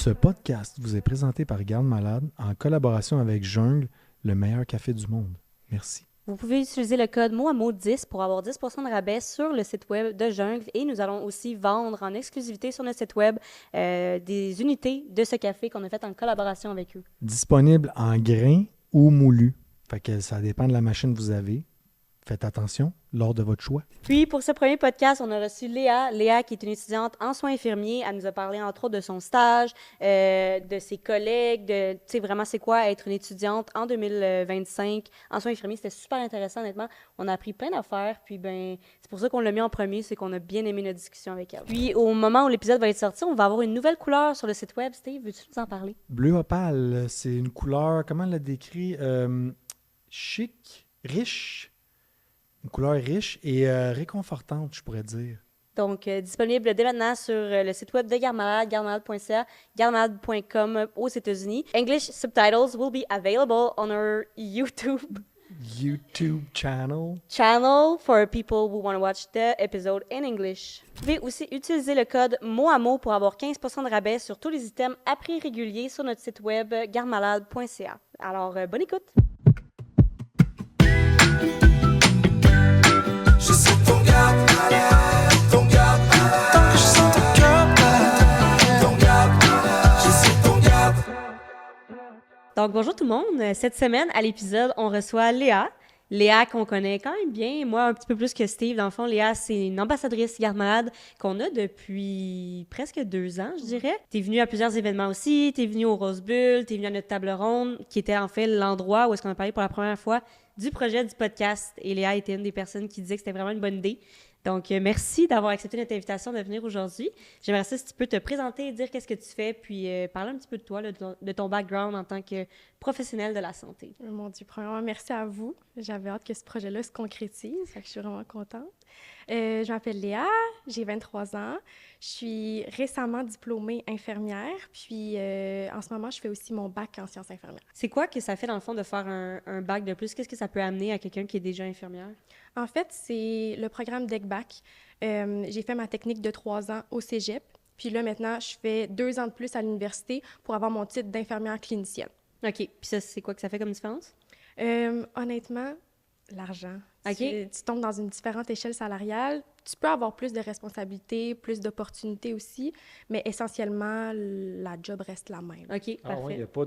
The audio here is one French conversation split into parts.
Ce podcast vous est présenté par Garde Malade en collaboration avec Jungle, le meilleur café du monde. Merci. Vous pouvez utiliser le code MOAMO10 pour avoir 10% de rabais sur le site web de Jungle et nous allons aussi vendre en exclusivité sur notre site web des unités de ce café qu'on a fait en collaboration avec eux. Disponible en grains ou moulu. Fait que ça dépend de la machine que vous avez. Faites attention lors de votre choix. Puis, pour ce premier podcast, on a reçu Léa. Léa, qui est une étudiante en soins infirmiers. Elle nous a parlé, entre autres, de son stage, de ses collègues, de, tu sais, vraiment, c'est quoi être une étudiante en 2025 en soins infirmiers. C'était super intéressant, honnêtement. On a appris plein d'affaires. Puis, ben, c'est pour ça qu'on l'a mis en premier, c'est qu'on a bien aimé notre discussion avec elle. Puis, au moment où l'épisode va être sorti, on va avoir une nouvelle couleur sur le site web. Steve, veux-tu nous en parler? Bleu opale, c'est une couleur, comment elle l'a décrit? Chic, riche. Une couleur riche et réconfortante, je pourrais dire. Donc, disponible dès maintenant sur le site web de Garde Malade, gardemalade.ca, gardemalade.com aux États-Unis. English subtitles will be available on our YouTube channel for people who want to watch the episode in English. Vous pouvez aussi utiliser le code MOAMO pour avoir 15% de rabais sur tous les items à prix régulier sur notre site web gardemalade.ca. Alors, bonne écoute! Je suis ton garde malade, ton garde malade. Je suis ton garde malade, ton garde malade. Je suis ton garde. Donc, bonjour tout le monde. Cette semaine, à l'épisode, on reçoit Léa. Léa, qu'on connaît quand même bien, moi un petit peu plus que Steve. Dans le fond, Léa, c'est une ambassadrice Garde Malade qu'on a depuis presque 2 ans, je dirais. T'es venue à plusieurs événements aussi. T'es venue au Rose Bull, t'es venue à notre table ronde, qui était en fait l'endroit où est-ce qu'on a parlé pour la première fois du projet du podcast. Et Léa était une des personnes qui disait que c'était vraiment une bonne idée. Donc, merci d'avoir accepté notre invitation de venir aujourd'hui. J'aimerais ça si tu peux te présenter, dire qu'est-ce que tu fais, puis parler un petit peu de toi, là, de ton background en tant que professionnel de la santé. Mon Dieu, premièrement, merci à vous. J'avais hâte que ce projet-là se concrétise, fait que je suis vraiment contente. Je m'appelle Léa, j'ai 23 ans. Je suis récemment diplômée infirmière, puis en ce moment, je fais aussi mon bac en sciences infirmières. C'est quoi que ça fait, dans le fond, de faire un bac de plus? Qu'est-ce que ça peut amener à quelqu'un qui est déjà infirmière? En fait, c'est le programme DECBac. J'ai fait ma technique de 3 ans au cégep, puis là, maintenant, je fais 2 ans de plus à l'université pour avoir mon titre d'infirmière clinicienne. OK. Puis ça, c'est quoi que ça fait comme différence? Honnêtement, l'argent. OK. Tu tombes dans une différente échelle salariale. Tu peux avoir plus de responsabilités, plus d'opportunités aussi, mais essentiellement, la job reste la même. OK, Ah oui, il n'y parfait. a pas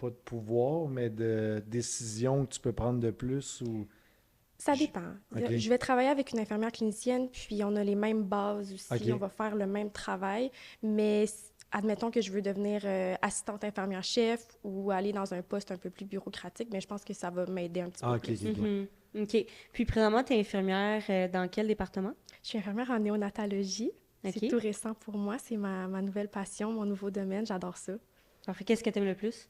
de pouvoir, mais de décision que tu peux prendre de plus ou... Ça dépend. OK. Je vais travailler avec une infirmière clinicienne, puis on a les mêmes bases aussi, OK. on va faire le même travail, mais admettons que je veux devenir assistante infirmière-chef ou aller dans un poste un peu plus bureaucratique, mais je pense que ça va m'aider un petit peu Ah, OK, plus. OK. Mhm. OK. Puis, présentement, tu es infirmière dans quel département? Je suis infirmière en néonatologie. OK. C'est tout récent pour moi. C'est ma nouvelle passion, mon nouveau domaine. J'adore ça. Parfait. Qu'est-ce que tu aimes le plus?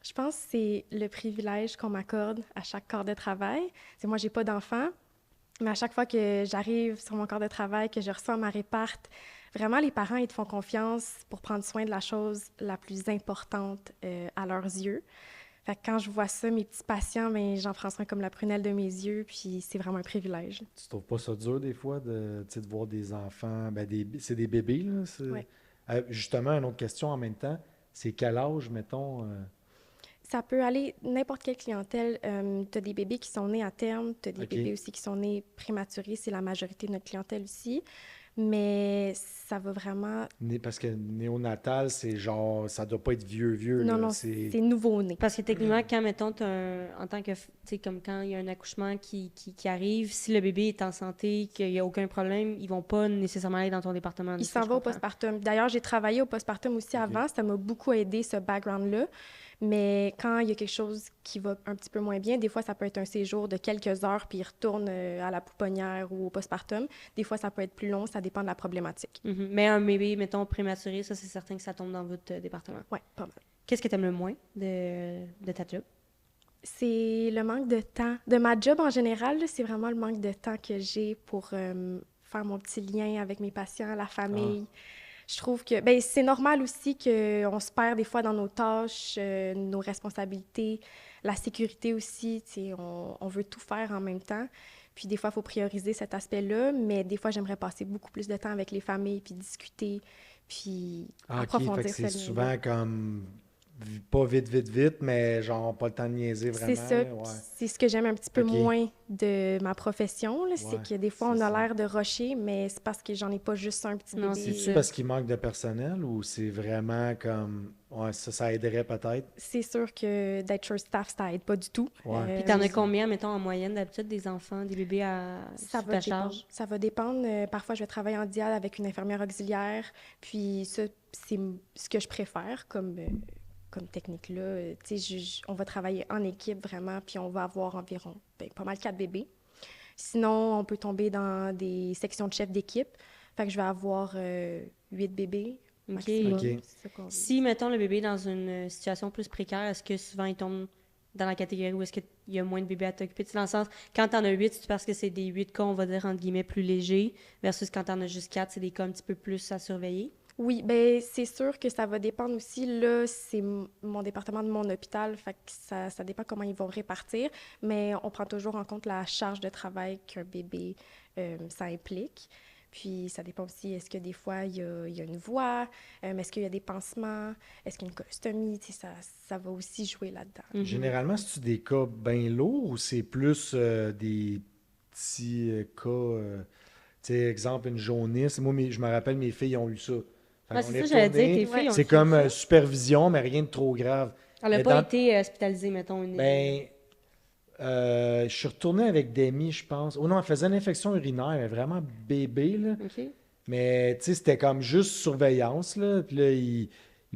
Je pense que c'est le privilège qu'on m'accorde à chaque corps de travail. C'est moi, j'ai pas d'enfant, mais à chaque fois que j'arrive sur mon corps de travail, que je ressens ma réparte, vraiment, les parents, ils te font confiance pour prendre soin de la chose la plus importante à leurs yeux. Fait que quand je vois ça, mes petits patients, ben, j'en prends soin comme la prunelle de mes yeux, puis c'est vraiment un privilège. Tu trouves pas ça dur des fois de, tu sais, de voir des enfants, ben c'est des bébés, là? Ouais. Justement, une autre question en même temps, c'est quel âge, mettons? Ça peut aller n'importe quelle clientèle. Tu as des bébés qui sont nés à terme, tu as des OK. bébés aussi qui sont nés prématurés, c'est la majorité de notre clientèle aussi. Mais ça va vraiment... Parce que néonatal, c'est genre, ça doit pas être vieux, Non, là. non, c'est nouveau-né. Parce que techniquement, quand, mettons, en tant que, tu sais, comme quand il y a un accouchement qui arrive, si le bébé est en santé, qu'il n'y a aucun problème, ils vont pas nécessairement aller dans ton département. Il s'en va au postpartum. D'ailleurs, j'ai travaillé au postpartum aussi avant. Ça m'a beaucoup aidé, ce background-là. Mais quand il y a quelque chose qui va un petit peu moins bien, des fois, ça peut être un séjour de quelques heures, puis il retourne à la pouponnière ou au postpartum. Des fois, ça peut être plus long, ça dépend de la problématique. Mhm. Mais un bébé, mettons, prématuré, ça, c'est certain que ça tombe dans votre département. Oui, pas mal. Qu'est-ce que tu aimes le moins de ta job? C'est le manque de temps. De ma job en général, là, c'est vraiment le manque de temps que j'ai pour faire mon petit lien avec mes patients, la famille. Je trouve que ben, c'est normal aussi qu'on se perd des fois dans nos tâches, nos responsabilités, la sécurité aussi. On veut tout faire en même temps. Puis des fois, il faut prioriser cet aspect-là, mais des fois, j'aimerais passer beaucoup plus de temps avec les familles, puis discuter, puis Ah, OK, fait approfondir que ce c'est lien-là. souvent comme pas vite, vite, vite, mais genre pas le temps de niaiser C'est vraiment. ça. Là, Puis ouais. c'est ce que j'aime un petit peu OK. moins de ma profession, là, c'est Ouais, que des fois, c'est on a ça. l'air de rusher, mais c'est parce que j'en ai pas juste un petit Non, bébé. c'est C'est-tu ça. parce qu'il manque de personnel ou c'est vraiment comme. Ouais, ça aiderait peut-être? C'est sûr que d'être short staff, ça aide pas du tout. Ouais. Puis t'en as combien, mettons, en moyenne, d'habitude, des enfants, des bébés Ça sous va ta dépendre. charge? Ça va dépendre. Parfois, je vais travailler en dial avec une infirmière auxiliaire. Puis ça, c'est ce que je préfère comme technique-là. Tu sais, on va travailler en équipe vraiment, puis on va avoir environ pas mal 4 bébés. Sinon, on peut tomber dans des sections de chef d'équipe. Fait que je vais avoir 8 bébés OK. maximum. OK. C'est ça qu'on veut. Si, mettons, le bébé est dans une situation plus précaire, est-ce que souvent il tombe dans la catégorie où est-ce qu'il y a moins de bébés à t'occuper? Tu sais, dans le sens, quand t'en as 8, c'est parce que c'est des 8 cas, on va dire, entre guillemets, plus légers, versus quand t'en as juste 4, c'est des cas un petit peu plus à surveiller. Oui, ben c'est sûr que ça va dépendre aussi. Là, c'est mon département de mon hôpital, fait que ça dépend comment ils vont répartir, mais on prend toujours en compte la charge de travail qu'un bébé, ça implique. Puis ça dépend aussi, est-ce que des fois, il y a une voix, est-ce qu'il y a des pansements, est-ce qu'il y a une colostomie, tu sais, ça va aussi jouer là-dedans. Mhm. Généralement, c'est-tu des cas bien lourds ou c'est plus des petits cas. Tu sais, exemple, une jaunisse. Moi, je me rappelle, mes filles ont eu ça. Fait Ouais, qu'on c'est est ça, j'allais dire, retourné. tes filles ont C'est fait comme ça. supervision, mais rien de trop grave. Elle n'a mais pas dans- été hospitalisée, mettons, une... Ben, je suis retourné avec Demi, je pense. Oh non, elle faisait une infection urinaire, mais vraiment bébé, là. OK. Mais, tu sais, c'était comme juste surveillance, là. Puis là, ils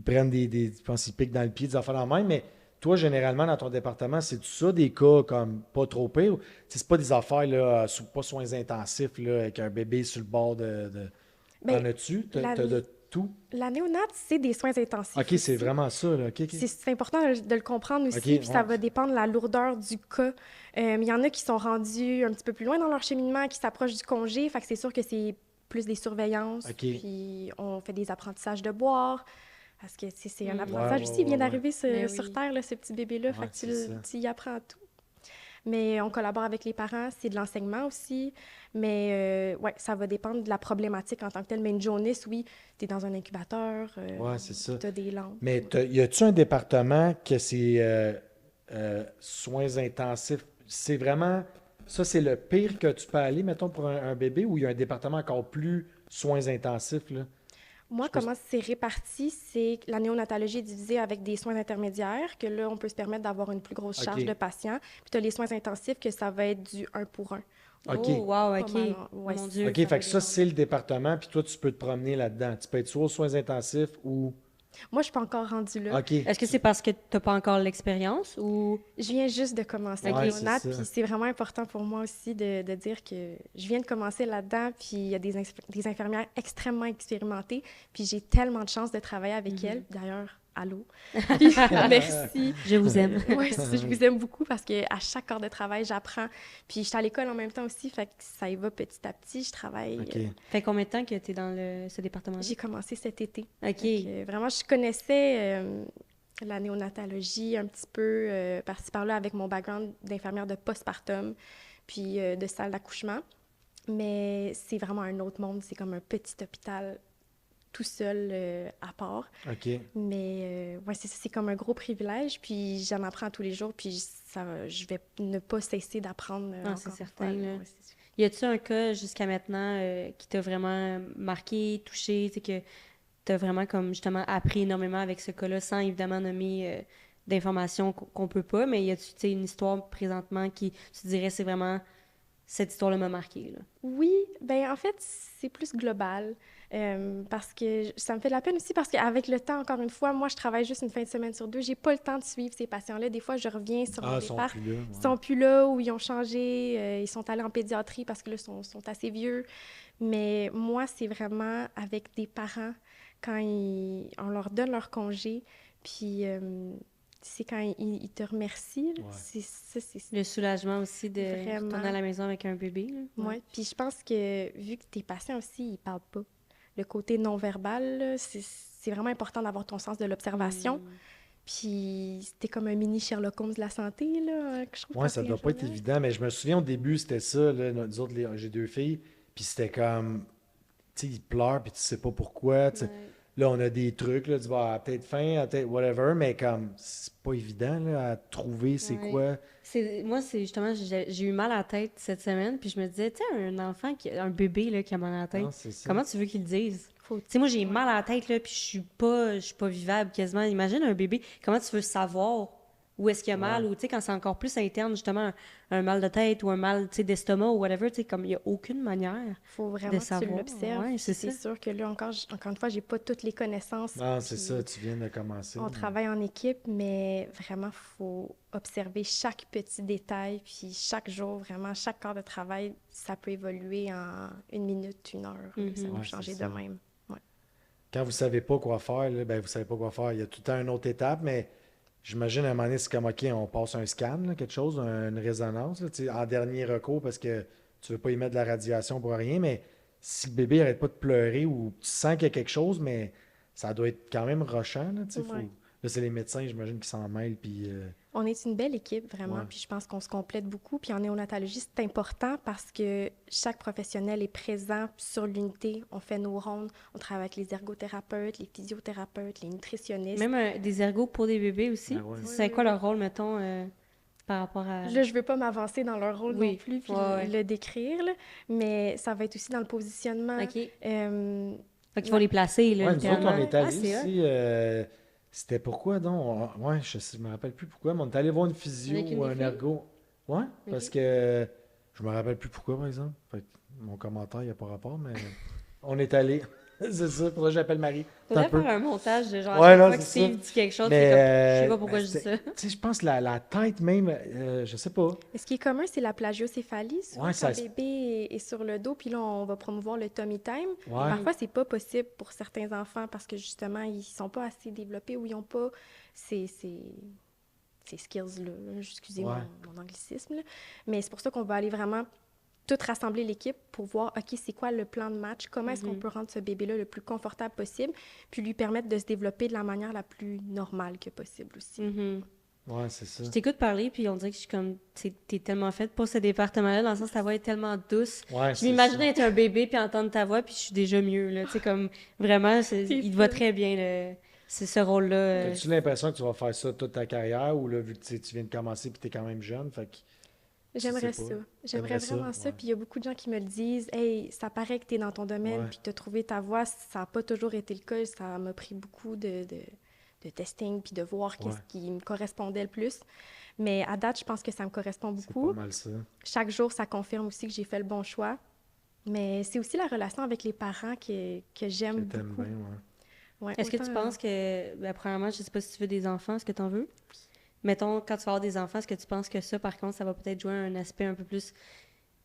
prennent je pense qu'ils piquent dans le pied, des affaires dans la main. Mais toi, généralement, dans ton département, c'est ça des cas comme pas trop pires? Tu sais, c'est pas des affaires, là, pas soins intensifs, là, avec un bébé sur le bord de... Ben, T'en as-tu? la- T'as de tout? La néonate, c'est des soins intensifs OK, c'est aussi. vraiment ça, là. OK, OK. C'est important de le comprendre aussi, OK, puis ça ouais. va dépendre de la lourdeur du cas. Il y en a qui sont rendus un petit peu plus loin dans leur cheminement, qui s'approchent du congé, fait que c'est sûr que c'est plus des surveillances, OK. puis on fait des apprentissages de boire, parce que c'est un Mm. apprentissage Ouais, aussi, il vient ouais, ouais. d'arriver Mais sur oui. Terre, là, ce petit bébé-là, Ouais, fait que c'est ça. tu y apprends tout. Mais on collabore avec les parents, c'est de l'enseignement aussi. Mais ouais, ça va dépendre de la problématique en tant que telle. Mais une jaunisse, oui, tu es dans un incubateur, Ouais, c'est ça. tu as des lampes. Mais y a-tu un département que c'est soins intensifs? C'est vraiment... Ça, c'est le pire que tu peux aller, mettons, pour un bébé, ou il y a un département encore plus soins intensifs, là? Moi, Je pense- comment c'est réparti, c'est que la néonatologie est divisée avec des soins intermédiaires, que là, on peut se permettre d'avoir une plus grosse charge OK. de patients. Puis tu as les soins intensifs, que ça va être du 1 pour 1. OK. Oh, wow, OK. Pas mal, ouais, Mon c'est- Dieu. OK, ça fait va que ça, dépendre. c'est le département, puis toi, tu peux te promener là-dedans. Tu peux être soit aux soins intensifs ou... Moi, je suis pas encore rendue là. OK. Est-ce que c'est parce que tu n'as pas encore l'expérience ou... Je viens juste de commencer Ouais, avec c'est néonat, ça. puis c'est vraiment important pour moi aussi de dire que je viens de commencer là-dedans, puis il y a des infirmières extrêmement expérimentées, puis j'ai tellement de chance de travailler avec elles. D'ailleurs, allô. Puis, merci. Je vous aime. Oui, je vous aime beaucoup parce qu'à chaque corps de travail, j'apprends. Puis je suis à l'école en même temps aussi, fait que ça y va petit à petit. Je travaille. OK. Fait combien de temps que tu es dans ce département-là? J'ai commencé cet été. OK. Fait que, vraiment, je connaissais la néonatologie un petit peu par-ci par-là avec mon background d'infirmière de postpartum puis de salle d'accouchement. Mais c'est vraiment un autre monde. C'est comme un petit hôpital tout seul à part. OK. Mais ouais, c'est comme un gros privilège. Puis j'en apprends tous les jours. Puis je vais ne pas cesser d'apprendre. Ah, c'est encore une certain, fois, là. ouais, c'est sûr. Y a-tu un cas jusqu'à maintenant qui t'a vraiment marqué, touché, tu sais, que t'as vraiment comme justement appris énormément avec ce cas-là, sans évidemment nommer d'informations qu'on peut pas, mais y a-tu, tu sais, une histoire présentement qui, tu dirais, c'est vraiment cette histoire-là m'a marqué, là? Oui, ben en fait, c'est plus global. Parce que ça me fait de la peine aussi parce qu'avec le temps, encore une fois, moi, je travaille juste une fin de semaine sur deux. J'ai pas le temps de suivre ces patients-là. Des fois, je reviens sur mon Ah, ils sont départ. plus là. Ils ouais. sont plus là ou ils ont changé. Ils sont allés en pédiatrie parce que là, ils sont assez vieux. Mais moi, c'est vraiment avec des parents quand on leur donne leur congé. Puis, c'est quand ils te remercient. Là. Ouais. C'est Le soulagement aussi de Vraiment. retourner à la maison avec un bébé, là. Ouais. Puis je pense que vu que tes patients aussi, ils parlent pas. Le côté non-verbal, là, c'est vraiment important d'avoir ton sens de l'observation. Mm. Puis c'était comme un mini Sherlock Holmes de la santé, là, que je trouve Ouais, quand ça t'es doit pas être infirmière. évident, mais je me souviens au début, c'était ça. Là, nous autres, j'ai deux filles, puis c'était comme, tu sais, ils pleurent, puis tu sais pas pourquoi. Tu sais. Ouais. Là, on a des trucs, là, tu vas peut-être faim, peut-être whatever, mais comme, c'est pas évident, là, à trouver c'est Ouais. quoi. Moi, c'est justement, j'ai eu mal à la tête cette semaine, puis je me disais, tu sais, un bébé là, qui a mal à la tête, Non, c'est ça. comment tu veux qu'il le dise? Faut... Tu sais, moi, j'ai mal à la tête, là, puis je suis pas vivable quasiment. Imagine un bébé, comment tu veux savoir où est-ce qu'il y a mal, Ouais. ou tu sais, quand c'est encore plus interne, justement, un mal de tête ou un mal, tu sais, d'estomac ou whatever, tu sais, comme il y a aucune manière faut de vraiment que tu savoir. l'observes. Ouais, Puis c'est c'est ça. sûr que là, encore une fois, j'ai pas toutes les connaissances. Non, c'est Puis ça, tu viens de commencer. on travaille en équipe, mais vraiment, faut observer chaque petit détail. Puis chaque jour, vraiment, chaque corps de travail, ça peut évoluer en 1 minute, 1 heure. Ça Mhm. peut Ouais, changer c'est de ça. même. Ouais. Quand vous savez pas quoi faire, là, ben, vous savez pas quoi faire. Il y a tout le temps une autre étape, mais j'imagine à un moment donné, c'est comme, OK, on passe un scan, là, quelque chose, une résonance, là, tu sais, en dernier recours, parce que tu veux pas y mettre de la radiation pour rien, mais si le bébé arrête pas de pleurer ou tu sens qu'il y a quelque chose, mais ça doit être quand même rushant, là, tu sais, Ouais. Là, c'est les médecins, j'imagine, qui s'en mêlent, puis... On est une belle équipe, vraiment, Ouais. puis je pense qu'on se complète beaucoup. Puis en néonatologie, c'est important parce que chaque professionnel est présent sur l'unité. On fait nos rondes, on travaille avec les ergothérapeutes, les physiothérapeutes, les nutritionnistes. Même des ergots pour des bébés aussi. Ah ouais. C'est Oui, quoi oui, leur rôle, mettons, par rapport à... Là, je veux pas m'avancer dans leur rôle non Oui, plus, puis ouais, ouais. le décrire, là, mais ça va être aussi dans le positionnement. OK. Euh, Fait qu'il faut les placer, là, Ouais, nous autres, on littéralement. est allés Ah, c'est hot. ici. C'était pourquoi donc? Ouais, je me rappelle plus pourquoi, mais on est allé voir une physio Avec une ou des un filles? ergo. Ouais, parce Ok. que je me rappelle plus pourquoi, par exemple. Fait que mon commentaire, il n'y a pas rapport, mais on est allé. C'est ça, pour ça que j'appelle Marie. Un Faudrait peu. faire un montage de genre à Ouais, chaque non, fois que c'est Steve ça. dit quelque chose, Mais c'est comme, je sais pas ben, pourquoi je dis ça. tu sais, je pense la tête même, je sais pas. Ce qui est commun, c'est la plagiocéphalie. Souvent, Ouais, quand ça. le bébé est sur le dos, puis là, on va promouvoir le tummy time. Ouais. Parfois, c'est pas possible pour certains enfants parce que justement, ils sont pas assez développés ou ils ont pas ces skills-là. Excusez Ouais. mon anglicisme, là. Mais c'est pour ça qu'on va aller vraiment tout rassembler l'équipe pour voir, OK, c'est quoi le plan de match? Comment est-ce qu'on peut rendre ce bébé-là le plus confortable possible, puis lui permettre de se développer de la manière la plus normale que possible aussi. Mhm. Ouais, c'est ça. Je t'écoute parler, puis on dirait que je suis comme, t'es tellement faite pour ce département-là, dans le sens que ta voix est tellement douce. Ouais, Je c'est m'imagine ça. être un bébé, puis entendre ta voix, puis je suis déjà mieux, là. Tu sais, comme, vraiment, il te va très bien, c'est ce rôle-là. As-tu l'impression que tu vas faire ça toute ta carrière ou là, vu que tu viens de commencer et tu es quand même jeune, fait que J'aimerais sais pas. ça. J'aimerais T'aimerais ça? vraiment ça. Ouais. Puis il y a beaucoup de gens qui me le disent. Hey, ça paraît que tu es dans ton domaine, Ouais. puis tu as trouvé ta voie. Ça n'a pas toujours été le cas. Ça m'a pris beaucoup de testing, puis de voir Ouais. qu'est-ce qui me correspondait le plus. Mais à date, je pense que ça me correspond C'est beaucoup. pas mal ça. Chaque jour, ça confirme aussi que j'ai fait le bon choix. Mais c'est aussi la relation avec les parents que j'aime Que t'aimes beaucoup. bien, ouais. Ouais, Est-ce que tu autant, penses que, ben, premièrement, je sais pas si tu veux des enfants, est-ce que tu en veux? Mettons, quand tu vas avoir des enfants, est-ce que tu penses que ça, par contre, ça va peut-être jouer un aspect un peu plus, tu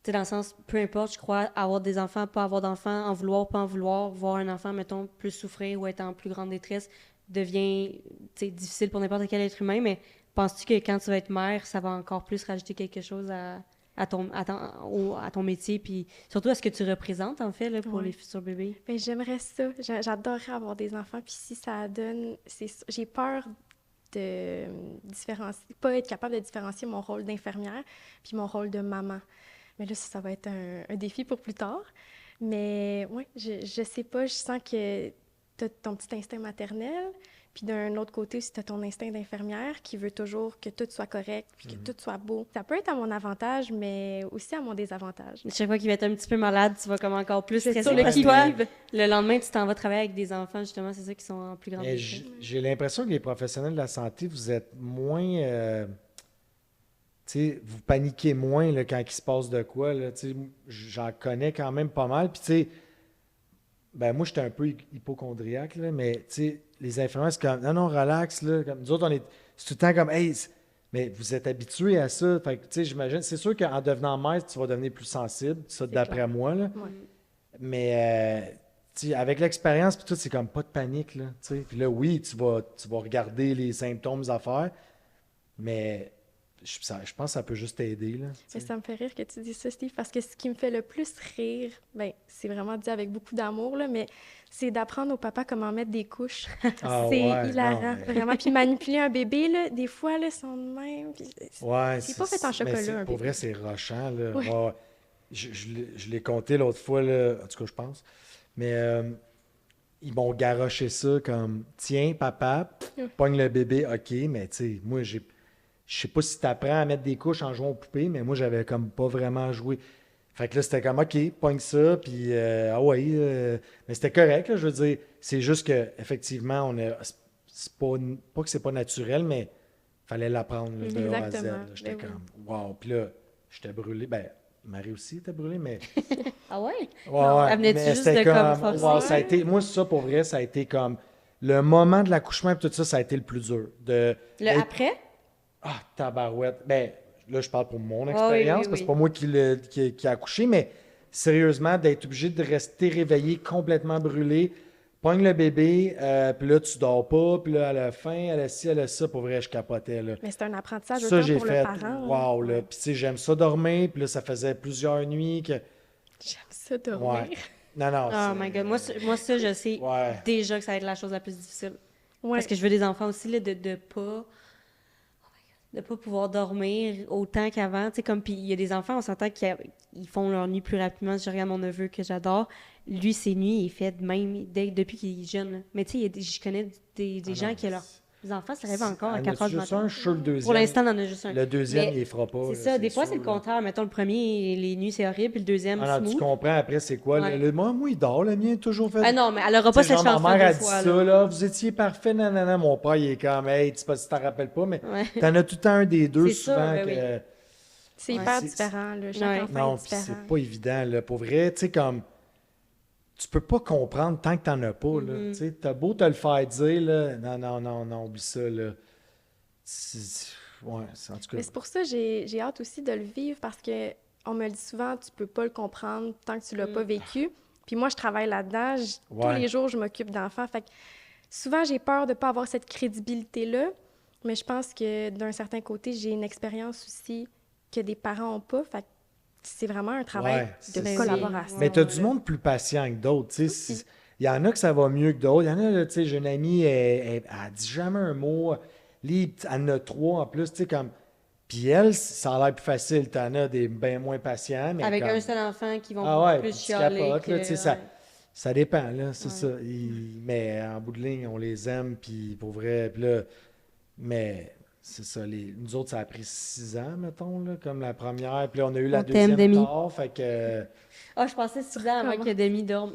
sais, dans le sens, peu importe, je crois, avoir des enfants, pas avoir d'enfants, en vouloir, pas en vouloir, voir un enfant, mettons, plus souffrir ou être en plus grande détresse, devient, tu sais, difficile pour n'importe quel être humain, mais penses-tu que quand tu vas être mère, ça va encore plus rajouter quelque chose à ton métier, puis surtout à ce que tu représentes, en fait, là, pour Ouais. les futurs bébés? ben, j'aimerais ça. J'adorerais avoir des enfants. Puis si ça donne... J'ai peur de différencier, pas être capable de différencier mon rôle d'infirmière puis mon rôle de maman. Mais là, ça va être un défi pour plus tard. Mais oui, je sais pas, je sens que tu as ton petit instinct maternel, puis d'un autre côté aussi, tu as ton instinct d'infirmière qui veut toujours que tout soit correct, puis que tout soit beau. Ça peut être à mon avantage, mais aussi à mon désavantage. Chaque fois qu'il va être un petit peu malade, tu vas comme encore plus Je vais être stresser. sur le Parce que toi, qui-vive. le lendemain, tu t'en vas travailler avec des enfants, justement, c'est ça qui sont en plus grande Mais détresse. j'ai l'impression que les professionnels de la santé, vous êtes moins. Tu sais, vous paniquez moins là, quand il se passe de quoi. Là, tu sais, j'en connais quand même pas mal. Puis, tu sais, ben moi, j'étais un peu hypochondriaque, là, mais tu sais, les infirmières, c'est comme non, non, relax. Là, comme, nous autres, c'est tout le temps comme hey, mais vous êtes habitués à ça. Fait que, tu sais, j'imagine, c'est sûr qu'en devenant maître, tu vas devenir plus sensible, ça, d'après clair. moi. Là. Ouais. Mais tu sais, avec l'expérience, puis tout, c'est comme pas de panique. Là, tu sais. Puis là, oui, tu vas regarder les symptômes, les affaires, mais je pense que ça peut juste t'aider. Là, tu Mais sais. ça me fait rire que tu dis ça, Steve, parce que ce qui me fait le plus rire, ben, c'est vraiment dit avec beaucoup d'amour, là, mais c'est d'apprendre au papa comment mettre des couches. Ah, C'est ouais, hilarant, non, mais- vraiment. Puis manipuler un bébé, là, des fois, là, sont de même. Puis Ouais, c'est pas fait en mais chocolat, un pour bébé. vrai, c'est rochant. Là. Ouais. Je l'ai compté l'autre fois, là, en tout cas, je pense. Mais ils m'ont garoché ça comme tiens, papa, pogne le bébé, OK, mais tu sais, moi, je sais pas si tu apprends à mettre des couches en jouant aux poupées, mais moi, j'avais comme pas vraiment joué. Fait que là, c'était comme OK, pogne ça, puis ah ouais, mais c'était correct, là, je veux dire. C'est juste que effectivement, c'est pas que c'est pas naturel, mais fallait l'apprendre là, de A à Z. Exactement. Là. J'étais Ben comme wow. Puis là, j'étais brûlé. Ben, Marie aussi était brûlée, mais. Ah ouais? Ouais, Elle venait-tu mais juste c'était de comme comme. forcer? Wow, ça a été. Moi, ça, pour vrai, ça a été comme. Le moment de l'accouchement et tout ça, ça a été le plus dur. Le après? Ah, tabarouette. Ben, là, je parle pour mon oui, expérience, oui, parce que oui. c'est pas moi qui a accouché, mais sérieusement, d'être obligé de rester réveillé, complètement brûlé, pogne le bébé, puis là, tu dors pas, puis là, à la fin, elle a ci, elle a ça, pour vrai, je capotais, là. Mais c'est un apprentissage Ça, autant j'ai pour fait, le parent. wow, là. Puis, tu sais, j'aime ça dormir, puis là, ça faisait plusieurs nuits que. J'aime ça dormir. Ouais. Non, non, Oh my God. Moi, ça, je sais Ouais. déjà que ça va être la chose la plus difficile. Ouais. Parce que je veux des enfants aussi, là, de pas pouvoir dormir autant qu'avant. Tu sais, comme, puis il y a des enfants, on s'entend qu'ils font leur nuit plus rapidement. Si je regarde mon neveu que j'adore, lui, ses nuits, il fait de même depuis qu'il est jeune, là. Mais tu sais, je connais des Ah gens non, qui, leurs enfants se lèvent encore à en 4 heures as-tu du juste matin. un, je suis sûr le deuxième. Pour l'instant, on en a juste un. Le deuxième, Mais il les fera pas. c'est là, ça. Des fois, c'est sûr, le là. contraire. Mettons, le premier, les nuits, c'est horrible, puis le deuxième, Ah non, tu smooth. comprends après, c'est quoi? Ouais. Moi, il dort, le mien, toujours fait. Ah non, mais elle aura pas Tu sais, cette genre, ma mère chance-là a deux dit fois, ça, là. là, vous étiez parfait, nanana. Mon père, il est comme, hey, tu sais pas si t'en rappelles pas, mais Ouais. t'en as tout le temps un des deux C'est sûr, souvent ben que. C'est Ouais. hyper C'est- différent, là. Chaque Ouais. enfant Non, est puis différent. c'est pas évident, là. Pour vrai, tu sais, comme. Tu peux pas comprendre tant que t'en as pas, là. Mm-hmm. Tu sais, t'as beau te le faire dire, là. Non, non, non, non, oublie ça, là. Ouais, en tout cas. Mais c'est pour ça que j'ai hâte aussi de le vivre parce que on me le dit souvent, tu peux pas le comprendre tant que tu l'as pas vécu. Puis moi, je travaille là-dedans. Tous Ouais. les jours, je m'occupe d'enfants. Fait que souvent, j'ai peur de pas avoir cette crédibilité-là. Mais je pense que d'un certain côté, j'ai une expérience aussi que des parents ont pas. Fait que c'est vraiment un travail Ouais, de c'est collaboration. Mais t'as Ouais, du ouais. monde plus patient que d'autres, tu sais. Aussi. Il y en a que ça va mieux que d'autres. Il y en a, là, tu sais, j'ai une amie, elle dit jamais un mot. Elle en a trois en plus, tu sais, comme. Puis elle, ça a l'air plus facile. T'en as des bien moins patients, mais Avec comme- un seul enfant qui vont Ah ouais, plus puis tu chialer capotes, là, que- tu sais, ça, ouais. ça dépend, là, c'est Ouais. ça. Mais en bout de ligne, on les aime, puis pour vrai, puis là, mais c'est ça, nous autres, ça a pris 6 ans, mettons, là, comme la première, puis là, on a eu la On t'aime, deuxième Demi. tard, fait que, Ah, je pensais 6 ans avant Comment? que Demi dorme.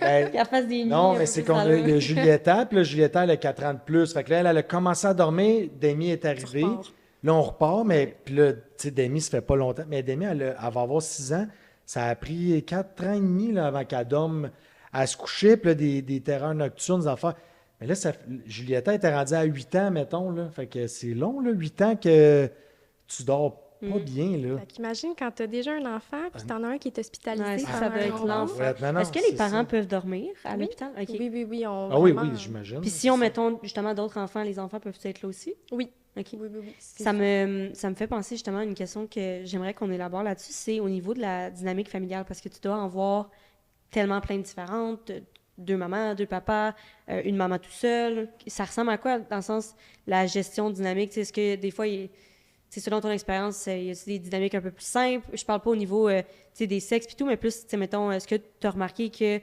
ben, Qu'elle fasse des nuits. non, un mais peu c'est plus qu'on à a l'heure. eu Julietta, puis là, Julietta, elle a 4 ans de plus, fait que là, elle a commencé à dormir, Demi est arrivée, repars. là, on repart, mais, puis là, tu sais, Demi, ça fait pas longtemps, mais Demi, elle va avoir 6 ans, ça a pris 4 ans et demi, là, avant qu'elle dorme, à se coucher, puis là, des terreurs nocturnes, des affaires. Mais là, Julietta était rendue à 8 ans, mettons, là. Fait que c'est long, là, 8 ans que tu dors pas bien, là. Fait qu'imagine quand tu as déjà un enfant, puis t'en as un qui est hospitalisé Ouais, pendant ça doit un être long lent. bout. Ouais, non, non, Est-ce que les c'est parents ça. peuvent dormir à Oui. l'hôpital? OK. Oui, oui, oui. Ah oui, vraiment- oui, j'imagine. Puis si on, mettons, justement, d'autres enfants, les enfants peuvent être là aussi? Oui. OK. Oui, oui, oui. c'est Ça me fait penser justement à une question que j'aimerais qu'on élabore là-dessus, c'est au niveau de la dynamique familiale, parce que tu dois en voir tellement plein de différentes, 2 mamans, 2 papas, une maman tout seul. Ça ressemble à quoi, dans le sens, la gestion dynamique? Tu sais, est-ce que des fois, c'est selon ton expérience, il y a des dynamiques un peu plus simples? Je parle pas au niveau tu sais, des sexes et tout, mais plus, tu sais, mettons, est-ce que tu as remarqué que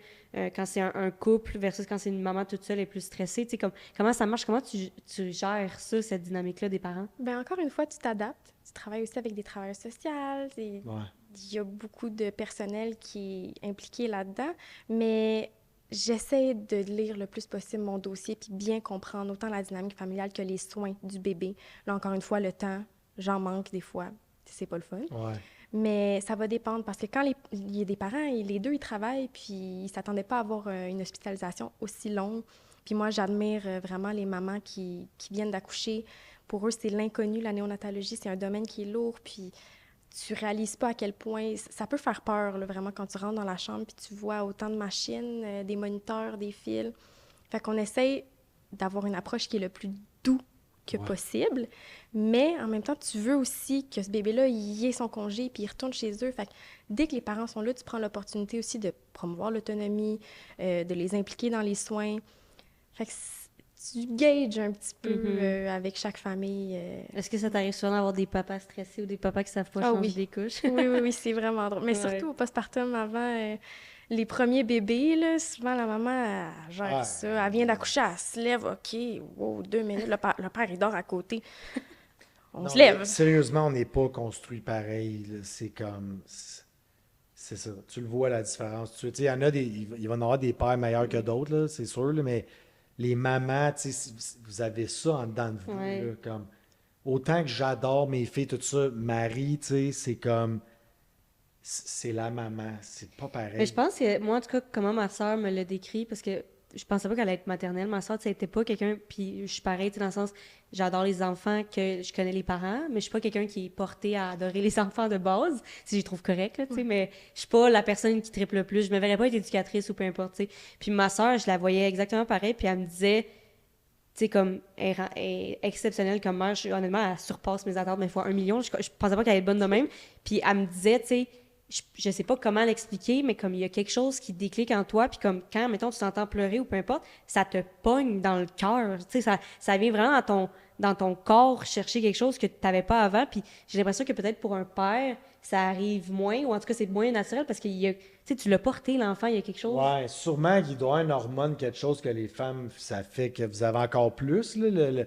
quand c'est un couple versus quand c'est une maman toute seule, elle est plus stressée? Tu sais, comment ça marche? Comment tu gères ça, cette dynamique-là des parents? Ben encore une fois, tu t'adaptes. Tu travailles aussi avec des travailleurs sociaux. Ouais. Il y a beaucoup de personnel qui est impliqué là-dedans. Mais j'essaie de lire le plus possible mon dossier puis bien comprendre autant la dynamique familiale que les soins du bébé. Là, encore une fois, le temps, j'en manque des fois. C'est pas le fun. Ouais. Mais ça va dépendre parce que quand il y a des parents, les deux, ils travaillent puis ils s'attendaient pas à avoir une hospitalisation aussi longue. Puis moi, j'admire vraiment les mamans qui viennent d'accoucher. Pour eux, c'est l'inconnu, la néonatologie, c'est un domaine qui est lourd, puis tu réalises pas à quel point... Ça peut faire peur, là, vraiment, quand tu rentres dans la chambre puis tu vois autant de machines, des moniteurs, des fils. Fait qu'on essaie d'avoir une approche qui est le plus doux que Ouais. possible, mais en même temps, tu veux aussi que ce bébé-là, il ait son congé puis il retourne chez eux. Fait que dès que les parents sont là, tu prends l'opportunité aussi de promouvoir l'autonomie, de les impliquer dans les soins. Fait que tu gages un petit peu avec chaque famille. Est-ce que ça t'arrive souvent d'avoir des papas stressés ou des papas qui savent pas Ah changer oui. des couches? Oui, oui, oui, c'est vraiment drôle. Mais Ouais. surtout au postpartum, avant, les premiers bébés, là, souvent, la maman, elle gère Ouais. ça. Elle vient d'accoucher, elle se lève, OK, wow, 2 minutes, le père, il dort à côté. On Non, se lève. sérieusement, on n'est pas construit pareil. Là. C'est comme. C'est ça. Tu le vois, la différence. Tu sais, il y en a des. Il va y en avoir des pères meilleurs que d'autres, là, c'est sûr, là, mais les mamans, tu sais, vous avez ça en dedans de vous. Ouais. Là, comme, autant que j'adore mes filles, tout ça, Marie, tu sais, c'est comme. C'est la maman. C'est pas pareil. Mais je pense que, moi, en tout cas, comment ma soeur me l'a décrit, parce que je pensais pas qu'elle allait être maternelle. Ma soeur, tu sais, elle était pas quelqu'un, puis je suis pareil, tu sais, dans le sens, j'adore les enfants, que je connais les parents, mais je suis pas quelqu'un qui est porté à adorer les enfants de base, si je les trouve corrects, là, tu sais, mais je suis pas la personne qui triple le plus. Je me verrais pas être éducatrice ou peu importe, tu sais. Puis ma soeur, je la voyais exactement pareil, puis elle me disait, tu sais, comme, elle est exceptionnelle comme mère. Honnêtement, elle surpasse mes attentes, mais fois 1 million. Je pensais pas qu'elle allait être bonne de même. Puis elle me disait, tu sais, je sais pas comment l'expliquer, mais comme il y a quelque chose qui déclic en toi, puis comme quand, mettons, tu t'entends pleurer ou peu importe, ça te pogne dans le cœur. Tu sais, ça vient vraiment dans ton corps chercher quelque chose que tu n'avais pas avant. Puis j'ai l'impression que peut-être pour un père, ça arrive moins, ou en tout cas, c'est moins naturel parce que tu sais, tu l'as porté, l'enfant, il y a quelque chose. Ouais, sûrement qu'il doit y avoir une hormone, quelque chose que les femmes, ça fait que vous avez encore plus. Là,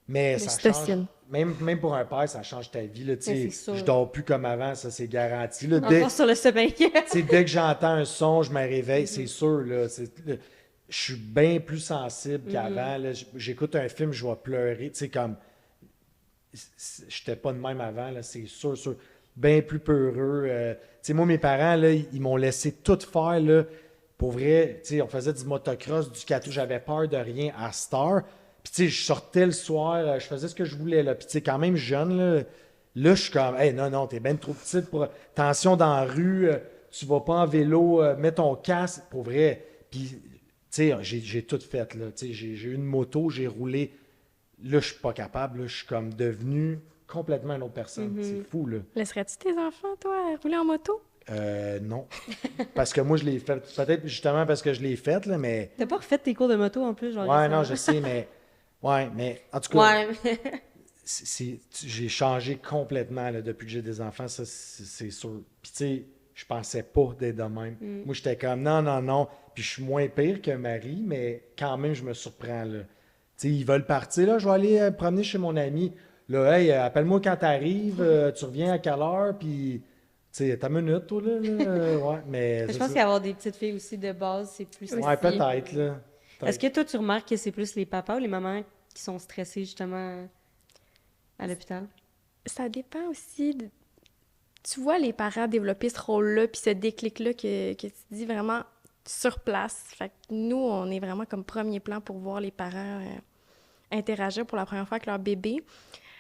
mais ça change. L'ocytocine. Même pour un père, ça change ta vie. Là, tu Mais sais, c'est sûr. je dors plus comme avant, ça c'est garanti. Là, Encore sur le sommeil. tu sais, dès que j'entends un son, je me réveille, c'est sûr. Là, je suis bien plus sensible qu'avant. Là. J'écoute un film, je vais pleurer. Tu sais, comme. J'étais pas de même avant, là, c'est sûr, sûr. Bien plus peureux. Tu sais, moi, mes parents, là, ils m'ont laissé tout faire. Là, pour vrai, tu sais, on faisait du motocross, du catou, j'avais peur de rien à Star. Puis, tu sais, je sortais le soir, je faisais ce que je voulais. Là. Puis, tu sais, quand même jeune, là, je suis comme, hey, non, t'es bien trop petite pour. Attention dans la rue, tu vas pas en vélo, mets ton casque. Pour vrai. Puis, tu sais, j'ai tout fait, là. Tu sais, j'ai eu une moto, j'ai roulé. Là, je suis pas capable. Là, je suis comme devenu complètement une autre personne. C'est fou, là. Laisserais-tu tes enfants, toi, rouler en moto? Non. Parce que moi, je l'ai fait. Peut-être justement parce que je l'ai fait, là, mais. T'as pas refait tes cours de moto en plus, genre. Ouais, non, je sais, mais. Ouais, mais en tout cas, Ouais. j'ai changé complètement là, depuis que j'ai des enfants, ça, c'est sûr. Puis, tu sais, je pensais pas d'être de même. Moi, j'étais comme non. Puis, je suis moins pire que Marie, mais quand même, je me surprends, là. Tu sais, ils veulent partir, là, je vais aller promener chez mon ami. Là, hey, appelle-moi quand t'arrives, tu reviens à quelle heure, puis, tu sais, t'as une minute, toi, là. Ouais, mais. Je c'est pense ça. qu'avoir des petites filles aussi de base, c'est plus Ouais, stressant. peut-être, là. Est-ce que toi, tu remarques que c'est plus les papas ou les mamans qui sont stressés justement à l'hôpital? Ça dépend aussi. Tu vois les parents développer ce rôle-là, puis ce déclic-là que tu dis vraiment sur place. Fait que nous, on est vraiment comme premier plan pour voir les parents interagir pour la première fois avec leur bébé.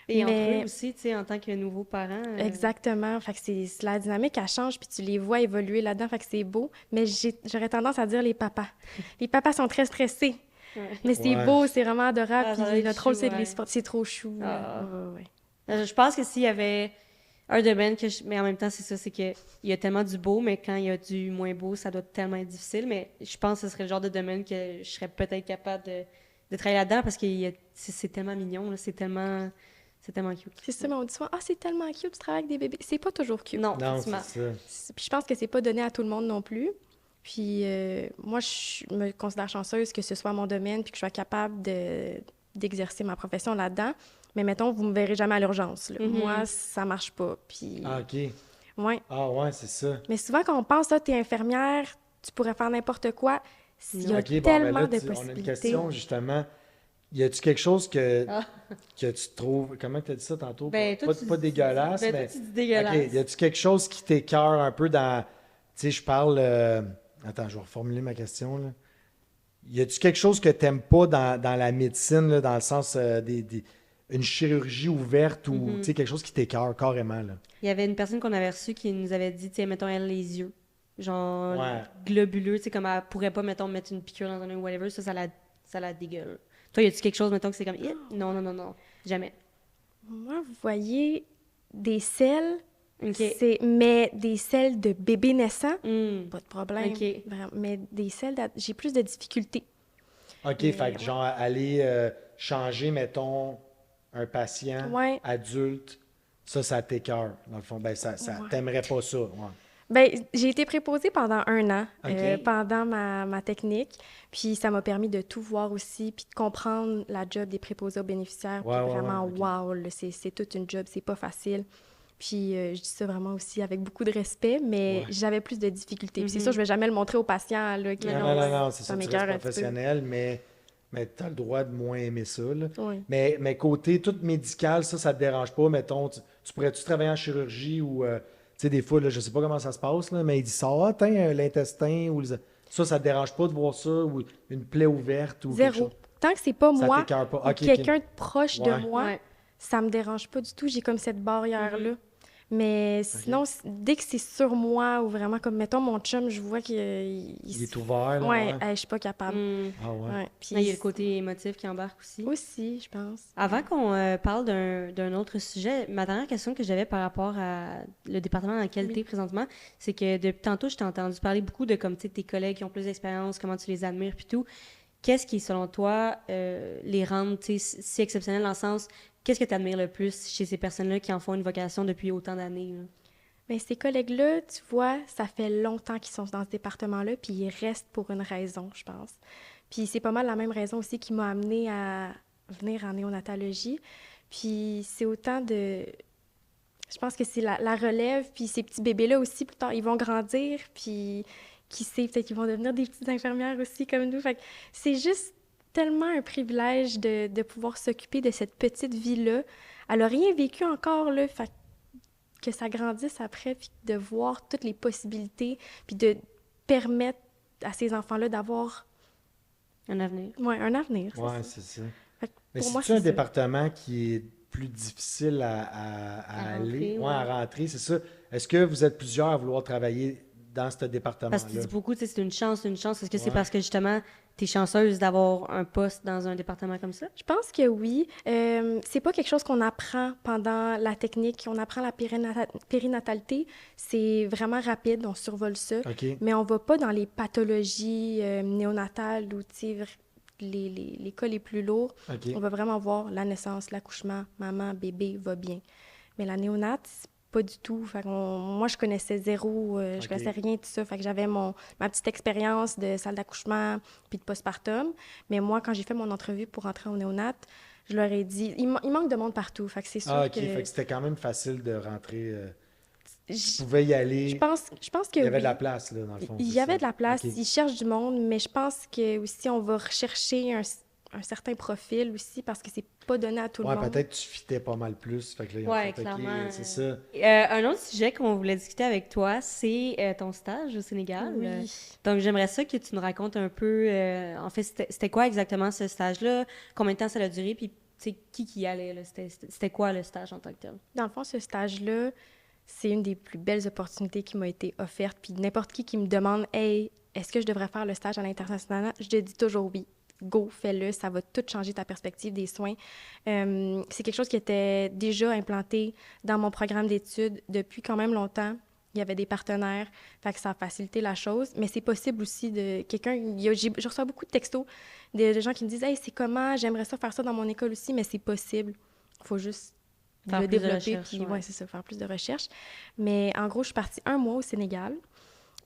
Et Mais- entre eux aussi, tu sais, en tant que nouveaux parents. Exactement. Fait que c'est la dynamique, elle change, puis tu les vois évoluer là-dedans. Fait que c'est beau. Mais j'aurais tendance à dire les papas. Les papas sont très stressés. Ouais. Mais c'est Ouais. beau, c'est vraiment adorable. Ah, ça doit Puis être notre rôle, chou, c'est de ouais. les supporter. C'est trop chou. Ah. Ouais. Je pense que s'il y avait un domaine mais en même temps, c'est ça, c'est qu'il y a tellement du beau, mais quand il y a du moins beau, ça doit tellement être difficile. Mais je pense que ce serait le genre de domaine que je serais peut-être capable de travailler là-dedans parce que c'est tellement mignon, là, c'est tellement cute. C'est ça, mais on dit souvent, ah, c'est tellement cute, tu travailles avec des bébés. C'est pas toujours cute. Non, Non, effectivement. c'est ça. Puis je pense que c'est pas donné à tout le monde non plus. Puis moi, je me considère chanceuse que ce soit mon domaine puis que je sois capable d'exercer ma profession là-dedans. Mais mettons, vous me verrez jamais à l'urgence. Là. Mhm. Moi, ça marche pas. Puis, Ah, OK. ouais. Ah, ouais, c'est ça. Mais souvent, quand on pense, tu es infirmière, tu pourrais faire n'importe quoi. Il y a OK, bon, ben tellement là, de on a une possibilités. question, justement. Y a-tu quelque chose que Ah. tu trouves... Comment tu as dit ça tantôt? Ben, toi, pas tu pas dis- dégueulasse, ben, mais... toi, tu dis dégueulasse. OK, y a-tu quelque chose qui t'écœure un peu dans... Tu sais, je parle... Attends, je vais reformuler ma question, là. Y a-tu quelque chose que t'aimes pas dans la médecine, là, dans le sens une chirurgie ouverte ou, Mhm. tu sais, quelque chose qui t'écœure carrément, là? Il y avait une personne qu'on avait reçue qui nous avait dit, tu sais, mettons, elle, les yeux. Genre, Ouais. globuleux, tu sais, comme elle pourrait pas, mettons, mettre une piqûre dans un œil ou whatever, ça la dégueule. Toi, y a-tu quelque chose, mettons, que c'est comme, Ih, non, jamais. Moi, vous voyez, des selles, OK. mais des selles de bébés naissants, Hmm. pas de problème. OK. Vraiment. Mais des selles, j'ai plus de difficultés. OK, fait que genre, aller changer, mettons, un patient Ouais. adulte, ça t'écœure, dans le fond. Ben, ça Ouais. t'aimerais pas ça, ouais. Ben, j'ai été préposée pendant 1 an, OK. pendant ma technique. Puis ça m'a permis de tout voir aussi, puis de comprendre la job des préposés aux bénéficiaires. Puis Ouais, ouais, ouais, vraiment, OK. wow, là, c'est toute une job, c'est pas facile. Puis je dis ça vraiment aussi avec beaucoup de respect, mais Ouais. j'avais plus de difficultés. Puis c'est Mhm. sûr, je vais jamais le montrer aux patients, là, que Mais Non, non, non, non, ouais. non, c'est ça ça, tu m'écoeure restes un petit peu. professionnel, mais tu as le droit de moins aimer ça, là. Oui. Mais côté tout médical, ça te dérange pas, mettons, tu pourrais-tu travailler en chirurgie ou, tu sais, des fois, là, je sais pas comment ça se passe, là, mais il dit ça, ah, tiens, l'intestin, ou ça te dérange pas de voir ça, ou une plaie ouverte, ou quelque Zéro. chose. Tant que c'est pas Ça moi t'écœure pas. ou OK, OK. quelqu'un de proche de Ouais. moi, Ouais. ça me dérange pas du tout. J'ai comme cette barrière-là. Mais sinon, OK. dès que c'est sur moi ou vraiment comme, mettons, mon chum, je vois qu'il Il est ouvert, là, Ouais, ouais. hey, je suis pas capable. Mm. Ah ouais. Ouais. Puis Il y a le côté émotif qui embarque aussi. aussi, je pense. Avant qu'on parle d'un autre sujet, ma dernière question que j'avais par rapport à le département dans lequel tu es présentement, c'est que depuis tantôt, je t'ai entendu parler beaucoup de comme, tu sais, tes collègues qui ont plus d'expérience, comment tu les admires, puis tout. Qu'est-ce qui, selon toi, les rend tu sais, si exceptionnels dans le sens, qu'est-ce que tu admires le plus chez ces personnes-là qui en font une vocation depuis autant d'années? Là? Mais ces collègues-là, tu vois, ça fait longtemps qu'ils sont dans ce département-là, puis ils restent pour une raison, je pense. Puis c'est pas mal la même raison aussi qui m'a amenée à venir en néonatologie. Puis c'est autant de... Je pense que c'est la relève, puis ces petits bébés-là aussi, plus tard, ils vont grandir, puis qui sait, peut-être qu'ils vont devenir des petites infirmières aussi comme nous. Fait que c'est juste tellement un privilège de pouvoir s'occuper de cette petite vie-là. Elle a rien vécu encore, là, fait que ça grandisse après, puis de voir toutes les possibilités, puis de permettre à ces enfants-là d'avoir Un avenir. un avenir. Ouais, c'est ça. Fait que Mais pour moi, c'est-tu un c'est ça. département qui est plus difficile à aller? rentrer, Ouais, à rentrer, c'est ça. Est-ce que vous êtes plusieurs à vouloir travailler dans ce Parce que tu département-là? dis beaucoup, tu sais, c'est une chance, une chance. Est-ce que c'est Ouais. parce que justement, tu es chanceuse d'avoir un poste dans un département comme ça? Je pense que oui. C'est pas quelque chose qu'on apprend pendant la technique. On apprend la périnatalité. C'est vraiment rapide, on survole ça. OK. Mais on va pas dans les pathologies néonatales ou, tu sais, les cas les plus lourds. OK. On va vraiment voir la naissance, l'accouchement, maman, bébé, va bien. Mais la néonate, c'est pas du tout. Fait moi, je connaissais zéro, je OK. connaissais rien de ça. Fait que j'avais ma petite expérience de salle d'accouchement puis de postpartum. Mais moi, quand j'ai fait mon entrevue pour rentrer en néonate, je leur ai dit... Il manque de monde partout. Fait que c'est sûr Ah, OK. que... Fait que c'était quand même facile de rentrer. Tu Je pouvais y aller. je pense que Il y avait oui. de la place, là, dans le fond. Il c'est y avait ça. de la place, OK. ils cherchent du monde, mais je pense que aussi on va rechercher un certain profil aussi parce que c'est pas donné à tout le Ouais, monde. peut-être que tu fitais pas mal plus. Fait que là, ils ont Ouais, fait, OK, clairement. c'est ça. Un autre sujet qu'on voulait discuter avec toi, c'est ton stage au Sénégal. Oui. Donc, j'aimerais ça que tu nous racontes un peu, en fait, c'était quoi exactement ce stage-là? Combien de temps ça a duré? Puis, tu sais, qui y allait? Là? C'était quoi le stage en tant que tel? Dans le fond, ce stage-là, c'est une des plus belles opportunités qui m'a été offerte. Puis n'importe qui me demande « Hey, est-ce que je devrais faire le stage à l'international? » Je te dis toujours oui. Go, fais-le, ça va tout changer ta perspective des soins. C'est quelque chose qui était déjà implanté dans mon programme d'études depuis quand même longtemps. Il y avait des partenaires, fait que ça a facilité la chose. Mais c'est possible aussi de quelqu'un... Je reçois beaucoup de textos de gens qui me disent « Hey, c'est comment? J'aimerais ça faire ça dans mon école aussi. » Mais c'est possible. Il faut juste Faire le plus de développer. recherche, Puis, ouais. ouais, c'est ça, faire plus de recherches. Mais en gros, je suis partie 1 mois au Sénégal.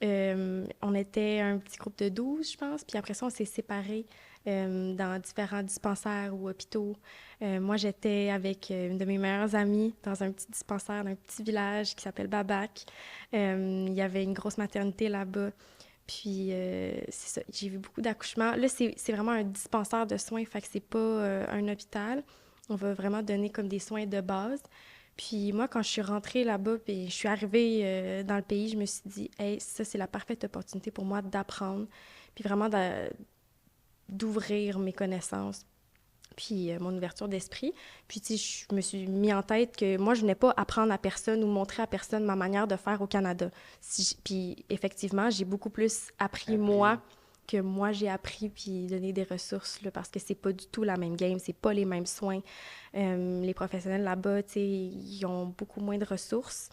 On était un petit groupe de 12, je pense. Puis après ça, on s'est séparés dans différents dispensaires ou hôpitaux. Moi, j'étais avec une de mes meilleures amies dans un petit dispensaire d'un petit village qui s'appelle Babac. Il y avait une grosse maternité là-bas. Puis, c'est ça, j'ai vu beaucoup d'accouchements. Là, c'est vraiment un dispensaire de soins, fait que c'est pas un hôpital. On va vraiment donner comme des soins de base. Puis moi, quand je suis rentrée là-bas, puis je suis arrivée dans le pays, je me suis dit, hey, ça, c'est la parfaite opportunité pour moi d'apprendre, puis vraiment d'ouvrir mes connaisses, puis mon ouverture d'esprit. Puis, tu sais, je me suis mis en tête que moi, je venais pas apprendre à personne ou montrer à personne ma manière de faire au Canada. Puis, effectivement, j'ai beaucoup plus appris moi que moi, j'ai appris, puis donner des ressources, là, parce que c'est pas du tout la même game, c'est pas les mêmes soins. Les professionnels là-bas, tu sais, ils ont beaucoup moins de ressources.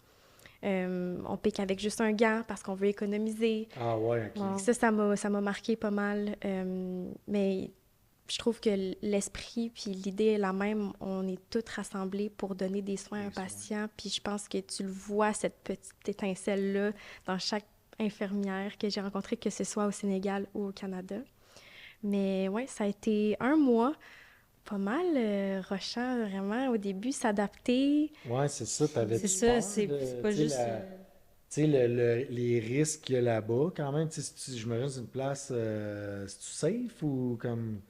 On pique avec juste un gant parce qu'on veut économiser. Ah ouais, OK. Wow. Ça m'a marqué pas mal. Mais je trouve que l'esprit puis l'idée est la même. On est tous rassemblés pour donner des soins à un patient. Puis je pense que tu le vois, cette petite étincelle-là, dans chaque infirmière que j'ai rencontrée, que ce soit au Sénégal ou au Canada. Mais oui, ça a été un mois pas mal rushant, vraiment. Au début, s'adapter. Ouais, c'est ça, t'avais-tu C'est ça, peur c'est de- pas tu sais, juste... tu sais, les risques qu'il y a là-bas, quand même, tu sais, j'imagine que c'est une place, c'est-tu safe ou comme...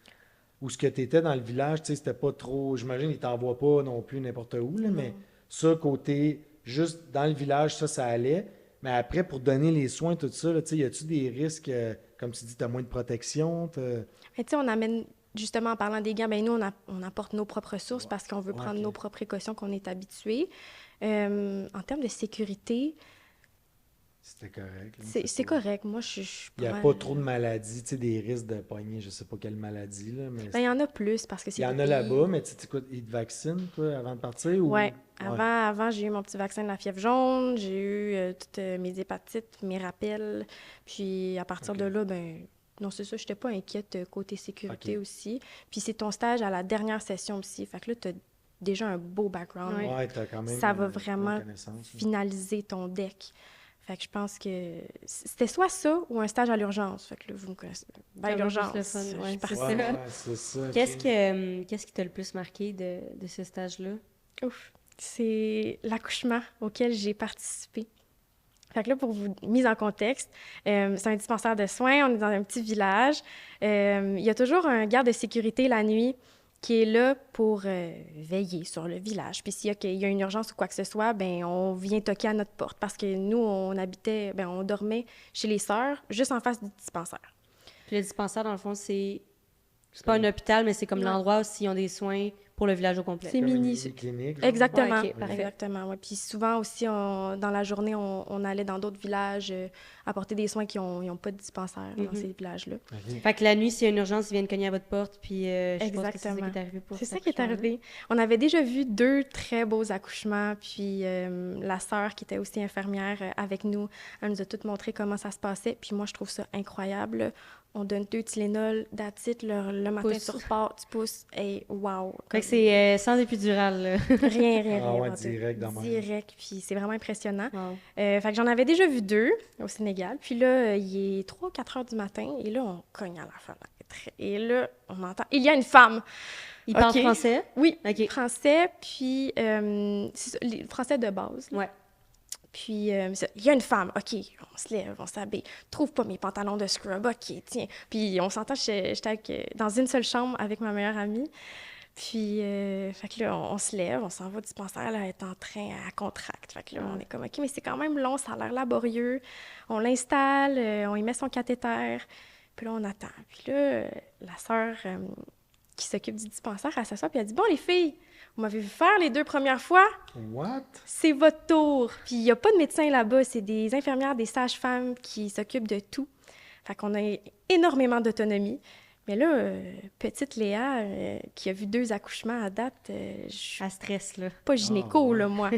Ou ce que tu étais dans le village, tu sais, c'était pas trop... J'imagine qu'ils t'envoient pas non plus n'importe où, là, mais ça, côté, juste dans le village, ça allait. Mais après, pour donner les soins, tout ça, là, tu sais, y a-tu des risques, comme tu dis, t'as moins de protection? Mais tu sais, on amène, justement, en parlant des gants, ben nous, on apporte nos propres ressources parce qu'on veut Ouais, prendre ok. nos propres précautions qu'on est habitué. En termes de sécurité, C'était correct. Là, c'est pas- correct. Moi, je suis Il n'y a mal. pas trop de maladies, tu sais, des risques de pogner, je sais pas quelle maladie, là, mais Ben, il y en a plus parce que il c'est y en des a pays- là-bas, mais tu sais quoi, ils te vaccinent, toi, avant de partir? Ou... Ouais. Avant, j'ai eu mon petit vaccin de la fièvre jaune, j'ai eu toutes mes hépatites, mes rappels. Puis à partir Ok. de là, ben non, c'est ça, je n'étais pas inquiète côté sécurité Ok. aussi. Puis c'est ton stage à la dernière session aussi. Fait que là, tu as déjà un beau background. Ouais. Ouais, t'as quand même Ça va une bonne vraiment connaissance, là. finaliser ton deck. Fait que je pense que c'était soit ça ou un stage à l'urgence. Fait que là, vous me connaissez. Ben, Ça va l'urgence. plus le fun, je ouais, suis c'est partie. ça. Ouais, c'est ça. Qu'est-ce qui t'a le plus marqué de ce stage-là? Ouf. C'est l'accouchement auquel j'ai participé. Fait que là, pour vous mise en contexte, c'est un dispensaire de soins, on est dans un petit village. Il y a toujours un garde de sécurité la nuit qui est là pour veiller sur le village. Puis s'il y a une urgence ou quoi que ce soit, ben on vient toquer à notre porte parce que nous, on dormait chez les sœurs, juste en face du dispensaire. Puis le dispensaire, dans le fond, c'est pas un hôpital, mais c'est comme Ouais. l'endroit où ils ont des soins pour le village au complet. C'est Comme une mini. mini-clinique, genre. Exactement, Ouais, ok, parfait. exactement. Ouais. Puis souvent aussi, dans la journée, on allait dans d'autres villages apporter des soins qui n'ont pas de dispensaire dans ces villages-là. Ok. Fait que la nuit, s'il y a une urgence, ils viennent cogner à votre porte, puis je suppose que c'est ça qui Exactement. est arrivé pour C'est cet ça qui est accouchement-là. arrivé. On avait déjà vu 2 très beaux accouchements, puis la sœur qui était aussi infirmière avec nous, elle nous a toutes montré comment ça se passait, puis moi, je trouve ça incroyable. On donne 2 Tylenol, that's it, le matin, Pousse. tu repars, tu pousses, et wow! Fait que c'est sans épidural, là. Rien, Ah ouais, en tout. direct dans ma- Direct, puis c'est vraiment impressionnant. Wow. Fait que j'en avais déjà vu 2 au Sénégal. Puis là, il est 3-4 heures du matin et là, on cogne à la fenêtre. Et là, on entend « Il y a une femme! Ils parlent Ok. français? » Oui, OK. français, puis c'est ça, les français de base. là. Ouais. Puis, il y a une femme, OK, on se lève, on s'habille. Trouve pas mes pantalons de scrub, OK, tiens. Puis, on s'entend, j'étais dans une seule chambre avec ma meilleure amie. Puis, fait que là, on se lève, on s'en va au dispensaire, là, elle est en train à contracte. Fait que là, on est comme, OK, mais c'est quand même long, ça a l'air laborieux. On l'installe, on y met son cathéter, puis là, on attend. Puis là, la sœur qui s'occupe du dispensaire, elle s'assoit, puis elle dit, bon, les filles, vous m'avez vu faire les 2 premières fois, What? c'est votre tour. Puis il n'y a pas de médecin là-bas, c'est des infirmières, des sages-femmes qui s'occupent de tout. Fait qu'on a énormément d'autonomie. Mais là, petite Léa, qui a vu 2 accouchements à date, je suis À stress, là. pas gynéco, ouais. là, moi.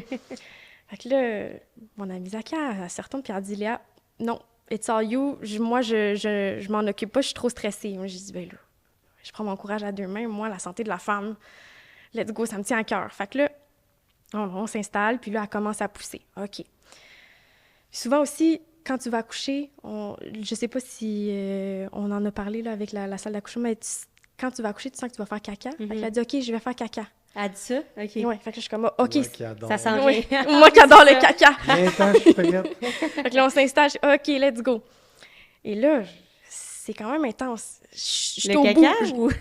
Fait que là, mon amie Zaka, elle se retourne puis elle dit, Léa, non, it's all you. Moi, je m'en occupe pas, je suis trop stressée. Moi, j'ai dit, ben là, je prends mon courage à 2 mains. Moi, la santé de la femme, let's go, ça me tient à cœur. Fait que là, on s'installe, puis là, elle commence à pousser. OK. Souvent aussi, quand tu vas accoucher, je sais pas si on en a parlé là, avec la salle d'accouchement, mais quand tu vas accoucher, tu sens que tu vas faire caca. Fait qu'elle a dit, OK, je vais faire caca. Elle a dit ça? OK. Ouais, fait que je suis comme, OK, Moi qui adore. Ça sent oui. bien. Moi qui adore le caca. Viens-t'en, je suis prête. Fait que là, on s'installe, je dis, OK, let's go. Et là, c'est quand même intense. Je suis Le au caca bout. ou...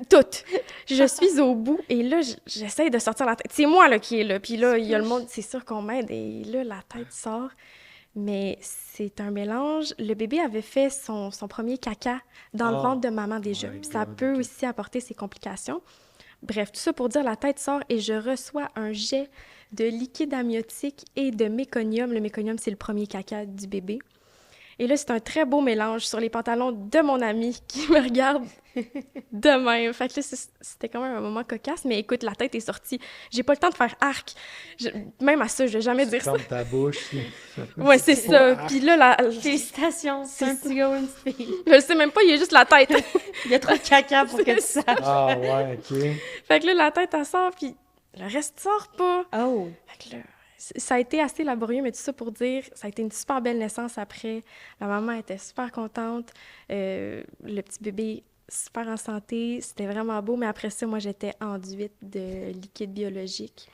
Toute. Je suis au bout et là, j'essaie de sortir la tête. C'est moi là, qui est là. Puis là, il y a le monde, c'est sûr qu'on m'aide et là, la tête sort. Mais c'est un mélange. Le bébé avait fait son premier caca dans le Oh ventre de maman déjà. my Puis ça God, peut ok. aussi apporter ses complications. Bref, tout ça pour dire, la tête sort et je reçois un jet de liquide amniotique et de méconium. Le méconium, c'est le premier caca du bébé. Et là, c'est un très beau mélange sur les pantalons de mon ami qui me regarde de même. Fait que là, c'était quand même un moment cocasse, mais écoute, la tête est sortie. J'ai pas le temps de faire arc. Même à ça, je vais jamais dire ça. Ferme ta bouche. Ouais, c'est ça. Puis là, Félicitations, c'est un petit gars ou une petite fille. je le sais même pas, il y a juste la tête. Il y a trop de caca pour que tu saches. Ah ouais, OK. Fait que là, la tête, elle sort, puis le reste sort pas. Oh! Fait que là, ça a été assez laborieux, mais tout ça pour dire, ça a été une super belle naissance après. La maman était super contente. Le petit bébé super en santé. C'était vraiment beau, mais après ça, moi, j'étais enduite de liquide biologique.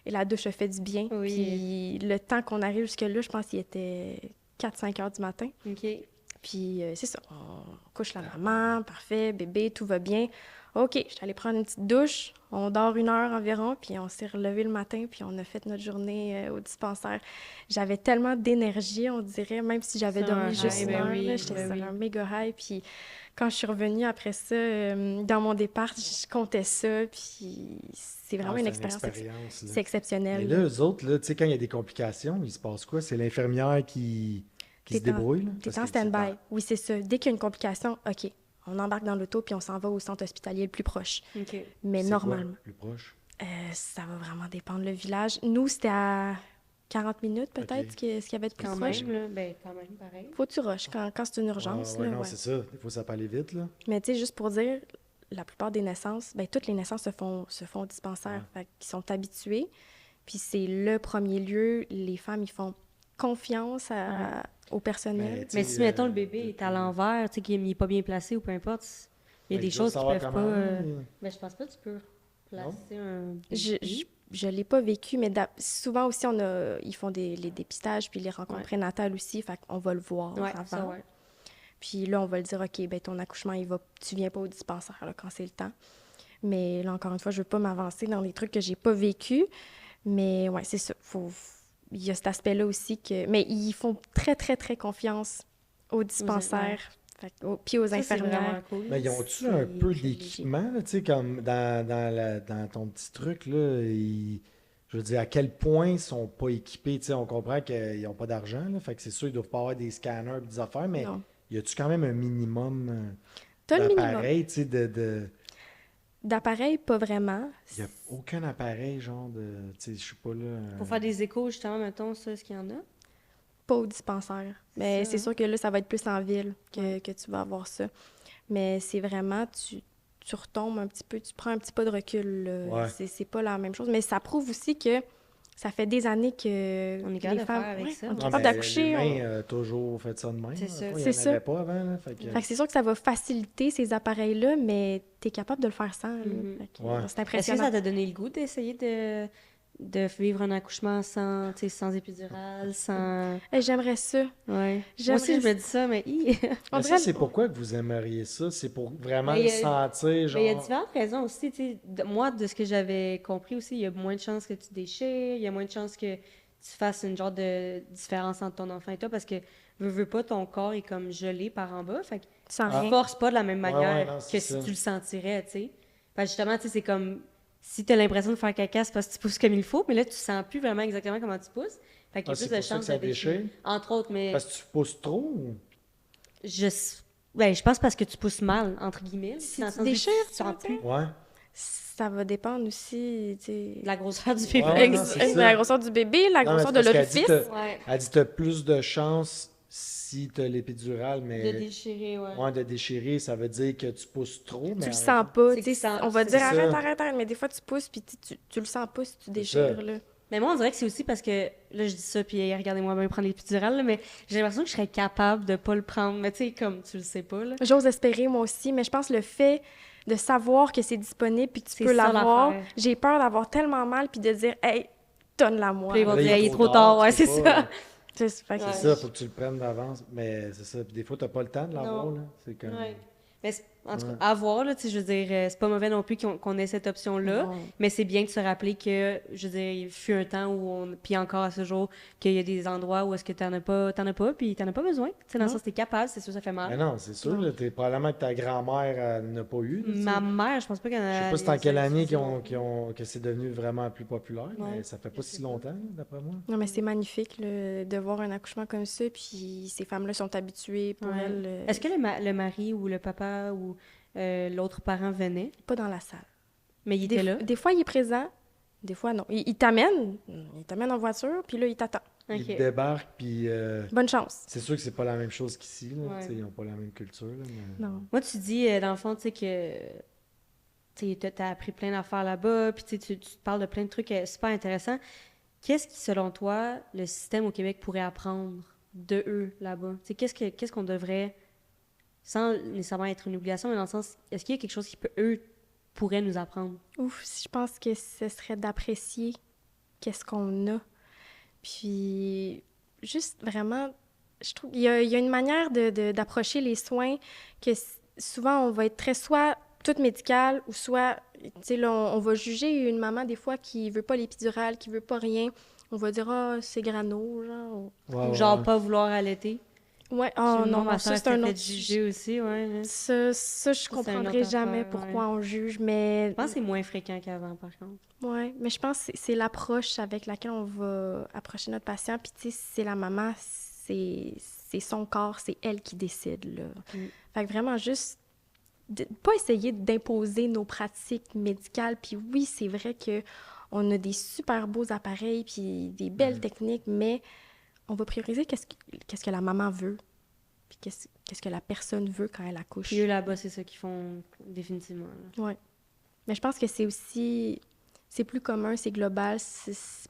Et la douche a fait du bien. Oui. Puis le temps qu'on arrive jusque-là, je pense qu'il était 4-5 heures du matin. OK. Puis c'est ça, on couche la maman, parfait, bébé, tout va bien. OK, je suis allée prendre une petite douche, on dort 1 heure environ, puis on s'est relevé le matin, puis on a fait notre journée au dispensaire. J'avais tellement d'énergie, on dirait, même si j'avais dormi juste une heure, là, j'étais sur un méga high. Puis quand je suis revenue après ça, dans mon départ, je comptais ça, puis c'est vraiment une expérience. C'est exceptionnel. Et là, eux autres, là, tu sais, quand il y a des complications, il se passe quoi? C'est l'infirmière qui se débrouille? T'es en stand-by. Oui, c'est ça. Dès qu'il y a une complication, OK, on embarque dans l'auto puis on s'en va au centre hospitalier le plus proche. OK. Mais C'est normalement, quoi, le plus proche? ça va vraiment dépendre le village. Nous, c'était à 40 minutes peut-être, OK. ce qu'il y avait de plus Quand proche. même, là, ben quand même, pareil. Faut que tu rushes quand c'est une urgence. Ouais, là, non, ouais. c'est ça. Des fois, ça peut aller vite, là. Mais tu sais, juste pour dire, la plupart des naissances, ben toutes les naissances se font au dispensaire. Fait qu'ils sont habitués. Puis c'est le premier lieu, les femmes, ils font confiance au personnel. Mais si, mettons, le bébé est à l'envers, tu sais, qu'il n'est pas bien placé ou peu importe, il y a des choses qui peuvent pas... Mais je pense pas que tu peux placer un bébé. Je l'ai pas vécu, mais souvent aussi, ils font les dépistages, puis les rencontres prénatales aussi, fait qu'on va le voir avant. Ça, ouais. Puis là, on va le dire, OK, ben ton accouchement, tu viens pas au dispensaire là, quand c'est le temps. Mais là, encore une fois, je veux pas m'avancer dans des trucs que j'ai pas vécu. Mais ouais, c'est ça. Il y a cet aspect-là aussi mais ils font très, très, très confiance aux dispensaires, puis aux infirmières. Cool. Mais ils ont-tu un peu d'équipement, là, tu sais, comme dans ton petit truc, là, je veux dire, à quel point ils sont pas équipés, tu sais, on comprend qu'ils n'ont pas d'argent, là, fait que c'est sûr, ils doivent pas avoir des scanners et des affaires, mais Non. y a-tu quand même un minimum T'as le minimum. d'appareil, tu sais, D'appareil, pas vraiment. Il n'y a aucun appareil, genre de. Tu sais, je suis pas là. Pour faire des échos, justement, mettons, ça, est-ce qu'il y en a? Pas au dispensaire. Mais Ça, c'est sûr que là, ça va être plus en ville que tu vas avoir ça. Mais c'est vraiment, tu retombes un petit peu, tu prends un petit pas de recul. Là. Ouais. C'est pas la même chose. Mais ça prouve aussi que ça fait des années que On est les capable de femmes faire avec ça. on est Non, capable d'accoucher. L'humain toujours fait ça de même. C'est ça. Il C'est n'y en ça. avait pas avant. Là, fait que c'est sûr que ça va faciliter ces appareils-là, mais tu es capable de le faire sans. Là. Mhm. Fait que, Ouais. c'est Est-ce que impressionnant. ça t'a donné le goût d'essayer de vivre un accouchement sans épidural, sans... J'aimerais ça. Ouais. Moi J'aimerais aussi, je me dis ça, mais... On Mais dirait- ça, c'est pourquoi que vous aimeriez ça? C'est pour vraiment Mais le il y a- sentir, genre. Mais il y a différentes raisons aussi. Tu sais, moi, de ce que j'avais compris aussi, il y a moins de chances que tu déchires, il y a moins de chances que tu fasses une genre de différence entre ton enfant et toi parce que, veux pas, ton corps est comme gelé par en bas. Fait que Sans tu rien. forces pas de la même Ouais, manière non, que c'est si ça. tu le sentirais, tu sais. Fait que justement, tu sais, c'est comme si tu as l'impression de faire caca, c'est parce que tu pousses comme il faut, mais là, tu sens plus vraiment exactement comment tu pousses. Fait qu'il y a c'est plus de pour ça chances que ça de déchirer. déchire? Entre autres, mais Parce que tu pousses trop ou... je pense parce que tu pousses mal, entre guillemets. Si dans le tu sens où déchires, tu sens plus Ouais. Ça va dépendre aussi, tu sais... de la grosseur du bébé. Ouais, non, c'est ça. La grosseur du bébé, la Non, mais grosseur c'est de parce qu'elle dit l'orifice. Ouais. Elle dit que tu as plus de chances si tu as l'épidurale, De mais. déchirer, ouais. Ouais, de déchirer, ça veut dire que tu pousses trop. Mais Tu le en sens pas, C'est tu sais, que ça- on va c'est dire ça. arrête, mais des fois tu pousses puis tu le sens pas si tu déchires, là. Mais moi, on dirait que c'est aussi parce que, là, je dis ça, puis regardez-moi bien prendre l'épidural, là, mais j'ai l'impression que je serais capable de pas le prendre. Mais tu sais, comme tu le sais pas, là. J'ose espérer, moi aussi, mais je pense le fait de savoir que c'est disponible puis que tu C'est peux ça, l'avoir, l'affaire. j'ai peur d'avoir tellement mal puis de dire « Hey, donne-la moi Puis ils vont Là, dire, il est trop tard, ouais, c'est ça. » C'est fait que- C'est ça, faut que tu le prennes d'avance. Mais c'est ça. Puis des fois, tu n'as pas le temps de l'avoir. Non. Là. C'est comme. Ouais. Mais En tout cas, Ouais. à voir, là, tu sais, je veux dire, c'est pas mauvais non plus qu'on ait cette option-là, Non. mais c'est bien de se rappeler que, je veux dire, il fut un temps où puis encore à ce jour, qu'il y a des endroits où est-ce que t'en as pas, puis t'en as pas besoin. Tu sais, dans le Non. sens, t'es capable, c'est sûr, ça fait Mais mal. non, c'est sûr, Non. là, probablement que ta grand-mère elle n'a pas eu. Là, tu sais. Ma mère, je pense pas qu'elle Je sais a... pas c'est en quelle année non. que c'est devenu vraiment plus populaire, Ouais, mais ça fait je pas sais si pas. longtemps, là, d'après moi. Non, mais c'est magnifique là, de voir un accouchement comme ça, puis ces femmes-là sont habituées pour Ouais. elles. Est-ce que le mari ou le papa ou l'autre parent venait, Pas dans la salle. mais il était là? Des fois, il est présent, des fois, non. Il t'amène en voiture, puis là, il t'attend. Ok. Ils débarquent, puis Bonne chance. c'est sûr que c'est pas la même chose qu'ici. Là, Ouais. tu sais, ils n'ont pas la même culture. Là, mais... Non. Moi, tu dis, dans le fond, tu sais, que t'as appris plein d'affaires là-bas, puis tu te parles de plein de trucs super intéressants. Qu'est-ce qui, selon toi, le système au Québec pourrait apprendre de eux là-bas? Tu sais, qu'est-ce qu'on devrait, sans nécessairement être une obligation, mais dans le sens, est-ce qu'il y a quelque chose eux pourraient nous apprendre? Ouf, je pense que ce serait d'apprécier qu'est-ce qu'on a. Puis, juste vraiment, je trouve, il y a une manière d'approcher les soins que souvent, on va être très soit toute médicale ou soit, tu sais, là, on va juger une maman des fois qui veut pas l'épidurale, qui veut pas rien. On va dire, ah, c'est grano, genre. Ouais, Ou ouais, genre ouais. pas vouloir allaiter? Ouais, Moi, oh non, ma ça, soeur c'est un s'est fait autre juger aussi, ouais. Là. Ça, je c'est une comprendrai autre jamais affaire, pourquoi ouais. on juge, mais... Je pense que c'est moins fréquent qu'avant, par contre. Ouais, mais je pense que c'est l'approche avec laquelle on va approcher notre patient. Puis, tu sais, c'est la maman, c'est son corps, c'est elle qui décide, là. Mm. Fait que vraiment, juste pas essayer d'imposer nos pratiques médicales. Puis oui, c'est vrai que on a des super beaux appareils puis des belles techniques, mais on va prioriser qu'est-ce que la maman veut, puis qu'est-ce que la personne veut quand elle accouche. Puis eux, là-bas, c'est ça qu'ils font définitivement. Là. Ouais. Mais je pense que c'est aussi... C'est plus commun, c'est global,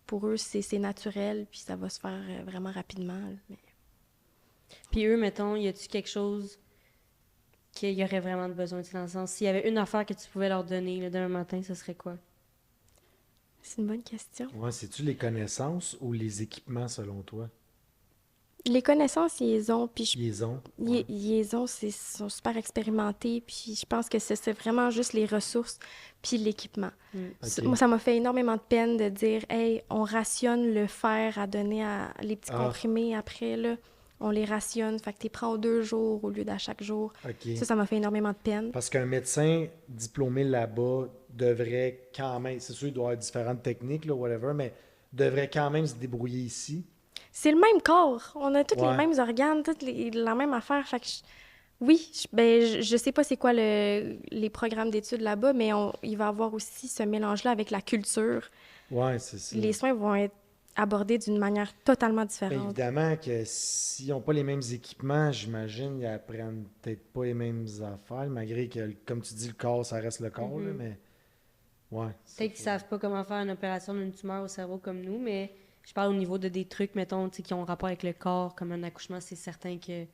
pour eux, c'est naturel, puis ça va se faire vraiment rapidement. Là, mais... Puis eux, mettons, y a-tu quelque chose qu'il y aurait vraiment de besoin, tu sais, dans le sens, s'il y avait une affaire que tu pouvais leur donner là, demain matin, ce serait quoi? C'est une bonne question. Ouais, c'est-tu les connaissances ou les équipements, selon toi? Les connaissances, ils les ont, puis Ils les ont. ils Ouais. les ont, sont super expérimentés, puis je pense que c'est vraiment juste les ressources puis l'équipement. Ok. Moi, ça m'a fait énormément de peine de dire, hey, on rationne le fer à donner à les petits Ah. comprimés après, là. On les rationne, fait que tu les prends aux 2 jours au lieu d'à chaque jour. OK. Ça m'a fait énormément de peine. Parce qu'un médecin diplômé là-bas devrait quand même, c'est sûr, il doit avoir différentes techniques, là, whatever, mais devrait quand même se débrouiller ici. C'est le même corps. On a tous Ouais. les mêmes organes, toutes la même affaire. Fait que oui, je sais pas c'est quoi les programmes d'études là-bas, mais il va y avoir aussi ce mélange-là avec la culture. Ouais, c'est ça. Les soins vont être abordés d'une manière totalement Mais différente. évidemment que s'ils n'ont pas les mêmes équipements, j'imagine qu'ils apprennent peut-être pas les mêmes affaires, malgré que, comme tu dis, le corps, ça reste le corps, là, mais... Ouais. Peut-être qu'ils savent pas comment faire une opération d'une tumeur au cerveau comme nous, mais je parle au niveau de des trucs, mettons, tu sais, qui ont rapport avec le corps, comme un accouchement, c'est certain que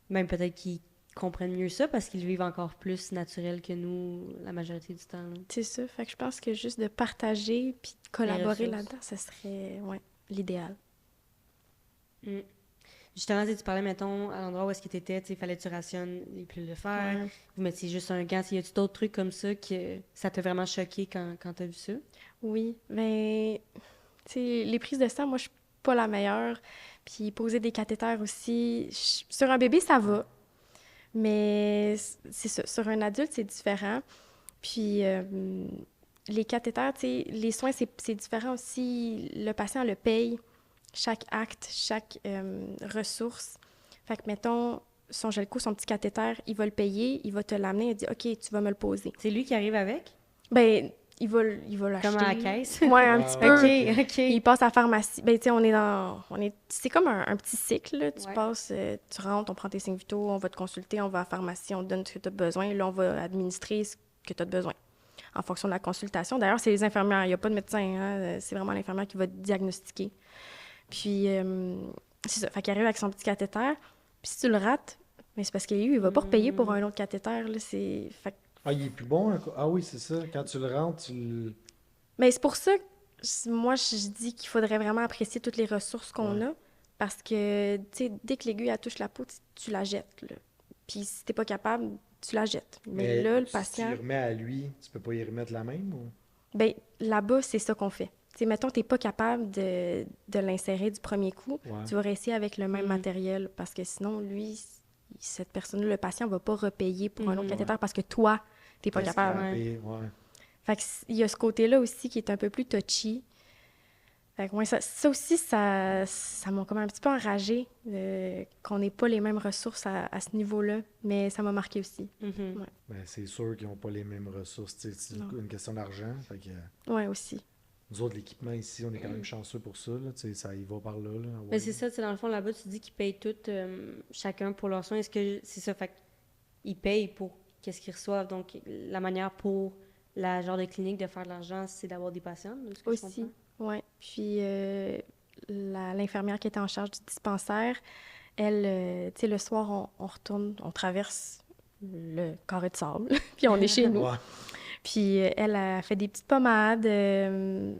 même peut-être qu'ils comprennent mieux ça parce qu'ils le vivent encore plus naturel que nous la majorité du temps. Là. C'est ça. Fait que je pense que juste de partager puis de collaborer ressources. là-dedans, ce serait l'idéal. Mm. Justement, tu parlais, mettons, à l'endroit où est-ce que tu étais, il fallait que tu rationnes les pilules de fer, Ouais. vous mettiez juste un gant. Y a-tu d'autres trucs comme ça que ça t'a vraiment choqué quand tu as vu ça? Oui, mais tu sais, les prises de sang, moi, je suis pas la meilleure. Puis poser des cathéters aussi, sur un bébé, ça va. Mais c'est ça, sur un adulte, c'est différent. Puis les cathéters, tu sais, les soins, c'est différent aussi. Le patient le paye, chaque acte, chaque ressource. Fait que, mettons, son gelco, son petit cathéter, il va le payer, il va te l'amener, il dit « OK, tu vas me le poser. C'est lui qui arrive avec? » Ben, il va l'acheter. Comme à la caisse? Ouais, un Ah, petit ouais. peu. OK. Il passe à la pharmacie. Ben, tu sais, c'est comme un petit cycle, là. Tu Ouais. passes, tu rentres, on prend tes signes vitaux, on va te consulter, on va à la pharmacie, on te donne ce que tu as besoin. Là, on va administrer ce que tu as besoin en fonction de la consultation. D'ailleurs, c'est les infirmières. Il n'y a pas de médecin, hein. C'est vraiment l'infirmière qui va te diagnostiquer. Puis, c'est ça. Fait qu'il arrive avec son petit cathéter. Puis si tu le rates, mais c'est parce qu'il va pas repayer pour un autre cathéter, là. Fait que Ah, il est plus bon? Ah oui, c'est ça. Quand tu le rentres, tu le... mais c'est pour ça que moi, je dis qu'il faudrait vraiment apprécier toutes les ressources qu'on a. Parce que, tu sais, dès que l'aiguille elle touche la peau, tu la jettes, là. Puis si t'es pas capable, tu la jettes. Mais là, le si patient... tu y remets à lui, tu peux pas y remettre la même? Ou... Bien, là-bas, c'est ça qu'on fait. Tu sais, mettons, tu n'es pas capable de l'insérer du premier coup, Ouais. tu vas réessayer avec le même Mhm. matériel parce que sinon, lui, cette personne-là, le patient, ne va pas repayer pour un autre Mhm. cathéter parce que toi, tu n'es pas T'as capable. scrappé, ouais. Fait que il y a ce côté-là aussi qui est un peu plus touchy. Fait que, ouais, ça aussi, ça m'a comme un petit peu enragée qu'on n'ait pas les mêmes ressources à ce niveau-là, mais ça m'a marqué aussi. Mhm. Ouais. Ben, c'est sûr qu'ils n'ont pas les mêmes ressources. Tu sais, c'est Non. une question d'argent. Fait que, Ouais, aussi. nous autres, l'équipement ici, on est quand même chanceux pour ça. Là, tu sais, ça y va par là. Là. Mais c'est ça, tu sais, dans le fond, là-bas, tu dis qu'ils payent tout, chacun pour leurs soins. Est-ce que c'est ça? Fait qu'ils payent pour qu'est-ce qu'ils reçoivent. Donc, la manière pour la genre de clinique de faire de l'argent, c'est d'avoir des patients, de ce que je Aussi, comprends. oui. Puis l'infirmière qui était en charge du dispensaire, elle, tu sais, le soir, on retourne, on traverse le carré de sable, puis on est chez nous. Ouais. Puis elle a fait des petites pommades.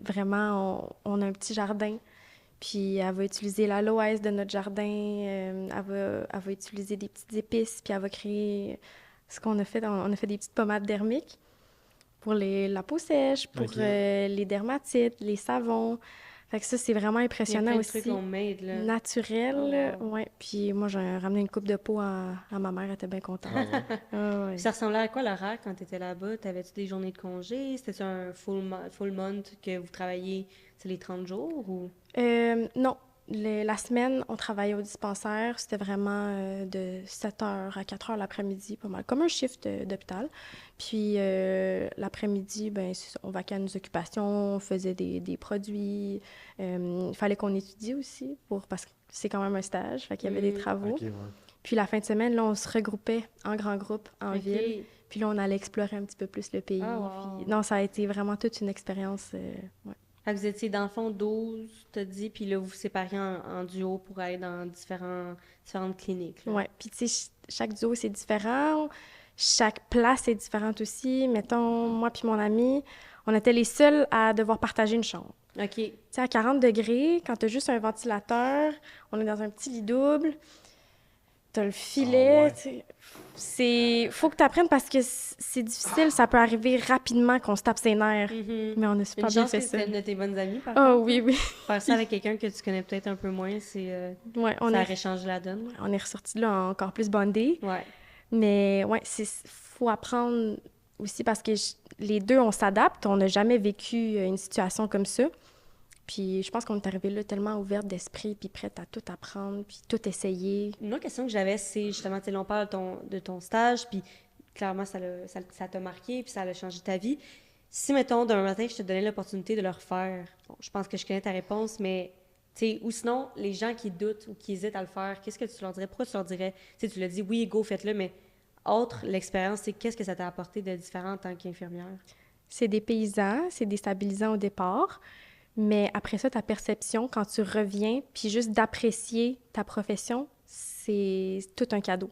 Vraiment, on a un petit jardin. Puis elle va utiliser l'aloès de notre jardin. Elle va utiliser des petites épices. Puis elle va créer ce qu'on a fait. On a fait des petites pommades dermiques pour la peau sèche, pour Ok. les dermatites, les savons. Fait que ça, c'est vraiment Il y a impressionnant plein de aussi. trucs homemade, là. Naturel, Oh, wow. ouais. Puis moi, j'ai ramené une coupe de peau à ma mère. Elle était bien contente. Ah ouais. Ah ouais. Puis ça ressemblait à quoi l'horaire quand tu étais là-bas? T'avais-tu des journées de congé? C'était un full month que vous travailliez, c'est les 30 jours ou? Non. La semaine, on travaillait au dispensaire. C'était vraiment de 7h à 4h l'après-midi, pas mal. Comme un shift d'hôpital. Puis l'après-midi, ben, c'est ça, on vaquait à nos occupations, on faisait des produits. Il fallait qu'on étudie aussi, parce que c'est quand même un stage. Fait qu'il y avait des travaux. Ok, ouais. Puis la fin de semaine, là, on se regroupait en grands groupes en Ok. ville. Puis là, on allait explorer un petit peu plus le pays. Ah, wow. Puis, non, ça a été vraiment toute une expérience. Ouais. Fait que vous étiez dans le fond 12, t'as dit, puis là vous vous sépariez en duo pour aller dans différentes cliniques. Là. Ouais. Puis, tu sais, chaque duo, c'est différent. Chaque place est différente aussi. Mettons, moi puis mon ami, on était les seuls à devoir partager une chambre. OK. Tu sais, à 40 degrés, quand t'as juste un ventilateur, on est dans un petit lit double, t'as le filet, Ah ouais. tu sais. Faut que t'apprennes parce que c'est difficile, ça peut arriver rapidement qu'on se tape ses nerfs. Mhm. Mais on a super Une bien chance fait que ça. c'était une de tes bonnes amies, par Ah contre. oui, oui. Faire ça avec quelqu'un que tu connais peut-être un peu moins, c'est Ouais, ça aurait changé la donne. on est ressortis de là encore plus bondés. Ouais. Mais ouais, faut apprendre aussi parce que les deux, on s'adapte. On n'a jamais vécu une situation comme ça. Puis je pense qu'on est arrivé là tellement ouverte d'esprit, puis prête à tout apprendre, puis tout essayer. Une autre question que j'avais, c'est justement, tu sais, là, on parle de ton stage, puis clairement, ça t'a marqué, puis ça a changé ta vie. Si, mettons, demain matin, je te donnais l'opportunité de le refaire, bon, je pense que je connais ta réponse, mais, tu sais, ou sinon, les gens qui doutent ou qui hésitent à le faire, qu'est-ce que tu leur dirais? Pourquoi tu leur dirais, tu sais, tu l'as dit, oui, go, faites-le, mais autre, l'expérience, c'est qu'est-ce que ça t'a apporté de différent en tant qu'infirmière? C'est dépaysant, c'est déstabilisant au départ, mais après ça, ta perception, quand tu reviens, puis juste d'apprécier ta profession, c'est tout un cadeau.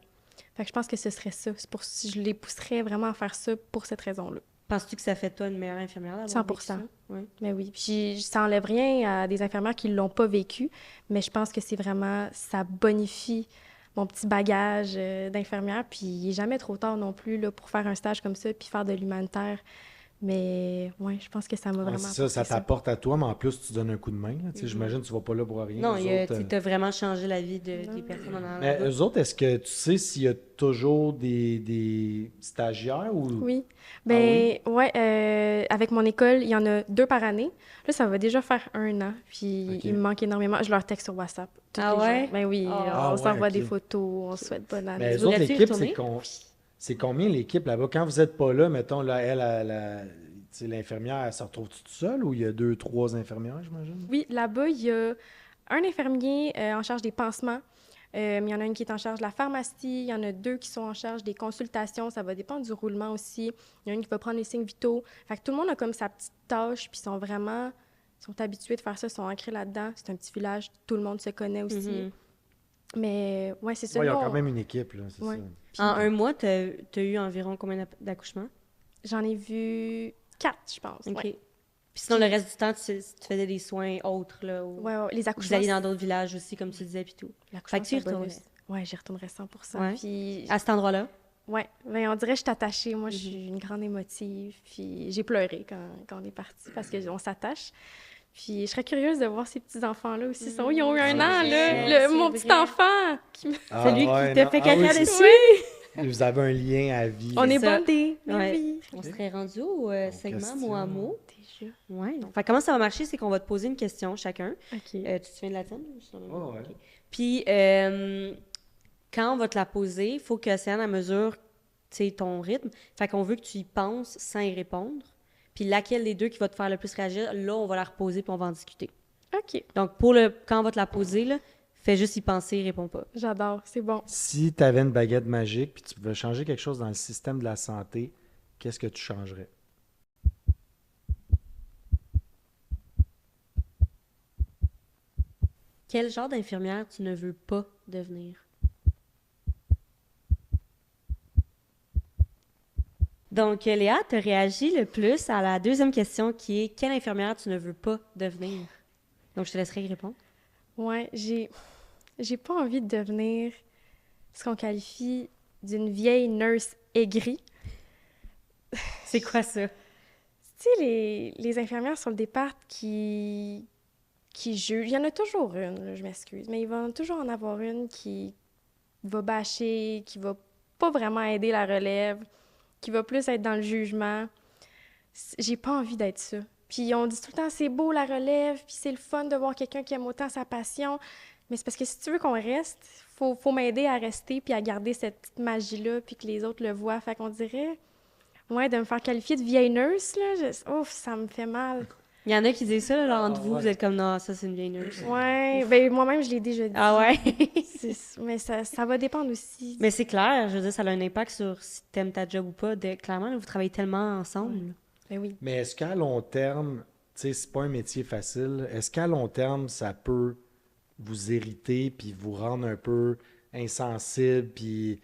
Fait que je pense que ce serait ça. Je les pousserais vraiment à faire ça pour cette raison-là. Penses-tu que ça fait de toi une meilleure infirmière d'avoir 100%. vécu ça? Ouais. Mais oui, puis ça enlève rien à des infirmières qui ne l'ont pas vécu, mais je pense que c'est vraiment, ça bonifie mon petit bagage d'infirmière, puis il n'est jamais trop tard non plus là, pour faire un stage comme ça, puis faire de l'humanitaire. Mais oui, je pense que ça m'a Ouais, vraiment c'est ça, apporté ça t'apporte à toi, mais en plus, tu donnes un coup de main. Là, tu sais, J'imagine que tu vas pas là pour rien. Non, Eux autres, tu as vraiment changé la vie des personnes en allant mais là-bas. eux autres, est-ce que tu sais s'il y a toujours des stagiaires ou... Oui. Ben, ouais, avec mon école, il y en a 2 par année. Là, ça va déjà faire 1 an. Puis Ok. il me manque énormément. Je leur texte sur WhatsApp tous Ah les ouais? jours. Ben oui, Ah. on Ah s'envoie ouais, des ok. photos, on se souhaite bonne année. Mais Tu eux autres, voudrais-tu y l'équipe, retourner? c'est combien l'équipe là-bas? Quand vous n'êtes pas là, mettons, là, tu sais, l'infirmière, elle se retrouve toute seule ou il y a 2, 3 infirmières, j'imagine? Oui, là-bas, il y a un infirmier en charge des pansements. Il y en a une qui est en charge de la pharmacie. Il y en a 2 qui sont en charge des consultations. Ça va dépendre du roulement aussi. Il y en a une qui va prendre les signes vitaux. Fait que tout le monde a comme sa petite tâche, puis ils sont habitués de faire ça, ils sont ancrés là-dedans. C'est un petit village, tout le monde se connaît aussi. Mhm. Mais ouais, c'est ça. Ouais, il y a Nous, quand même une équipe, là, c'est Ouais. ça. En un mois, tu as eu environ combien d'accouchements? J'en ai vu 4, je pense. OK. Ouais. Puis sinon, le reste du temps, tu faisais des soins autres, là, ou Ouais, les vous accouchements. alliez dans d'autres villages aussi, comme tu disais, puis tout. l'accouchement, Fait que tu y c'est un retournais. bonus. Ouais, j'y retournerais 100%. Ouais. Puis À cet endroit-là? Ouais, ben, on dirait que je suis attachée. Moi, je suis une grande émotive. Puis j'ai pleuré quand on est parti parce qu'on s'attache. Puis je serais curieuse de voir ces petits-enfants-là aussi. Ils ont eu un Ah, an, c'est là. ça. Mon C'est petit vrai. enfant. Celui qui t'a fait caca oui, dessus. Vous avez un lien à vie. On est ça. bondés. Ouais. Oui. On serait rendu au segment question. mot à mot. Déjà. Ouais. Fait comment ça va marcher, c'est qu'on va te poser une question chacun. OK. Tu te souviens de la tienne? Oh, ouais. Ok. Puis, quand on va te la poser, il faut que Océane, à mesure ton rythme. Fait qu'on veut que tu y penses sans y répondre. Puis laquelle des deux qui va te faire le plus réagir, là, on va la reposer puis on va en discuter. OK. Donc, quand on va te la poser, là, fais juste y penser, réponds pas. J'adore. C'est bon. Si tu avais une baguette magique puis tu pouvais changer quelque chose dans le système de la santé, qu'est-ce que tu changerais? Quel genre d'infirmière tu ne veux pas devenir? Donc, Léa, tu réagi le plus à la deuxième question qui est quelle infirmière tu ne veux pas devenir? Donc, je te laisserai y répondre. Ouais, j'ai pas envie de devenir ce qu'on qualifie d'une vieille nurse aigrie. C'est quoi ça? Tu sais, les infirmières sur le départ qui jugent. Il y en a toujours une, là, je m'excuse, mais il va toujours en avoir une qui va bâcher, qui va pas vraiment aider la relève, qui va plus être dans le jugement. J'ai pas envie d'être ça. Puis on dit tout le temps, c'est beau la relève, puis c'est le fun de voir quelqu'un qui aime autant sa passion. Mais c'est parce que si tu veux qu'on reste, faut m'aider à rester puis à garder cette petite magie-là, puis que les autres le voient. Fait qu'on dirait, ouais, de me faire qualifier de vieille nurse, là, ouf, ça me fait mal. Il y en a qui disent ça, là, entre Ah, vous, ouais. vous êtes comme non, ça c'est une vieille nurse. Ouais, ben moi-même, je l'ai déjà dit. Ah ouais? Mais ça va dépendre aussi. Mais c'est clair, je veux dire, ça a un impact sur si t'aimes ta job ou pas. Clairement, là, vous travaillez tellement ensemble. Ben oui. Mais est-ce qu'à long terme, tu sais, c'est pas un métier facile, est-ce qu'à long terme, ça peut vous irriter puis vous rendre un peu insensible puis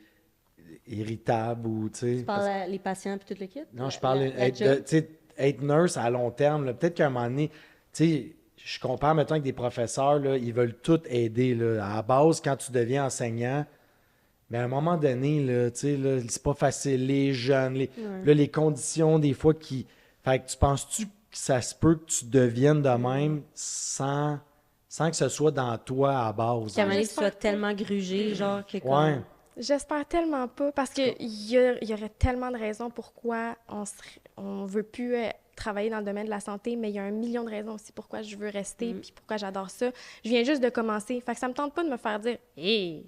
irritable ou, tu sais... Tu parles les patients puis tout le kit? Non, je parle La être, job? tu sais, être nurse à long terme. Là, peut-être qu'à un moment donné, tu sais, je compare maintenant avec des professeurs, là, ils veulent tout aider. Là. À la base, quand tu deviens enseignant, mais à un moment donné, là, tu sais, là, c'est pas facile. Les jeunes, là, les conditions, des fois, qui. Fait que tu penses-tu que ça se peut que tu deviennes de même sans que ce soit dans toi à la base? Qu'à un moment donné, tu J'espère sois pas. tellement grugé, genre que Ouais. comme... J'espère tellement pas, parce qu'il y aurait tellement de raisons pourquoi on veut plus travailler dans le domaine de la santé, mais il y a un million de raisons aussi pourquoi je veux rester puis pourquoi j'adore ça. Je viens juste de commencer. Fait que ça me tente pas de me faire dire « Hey,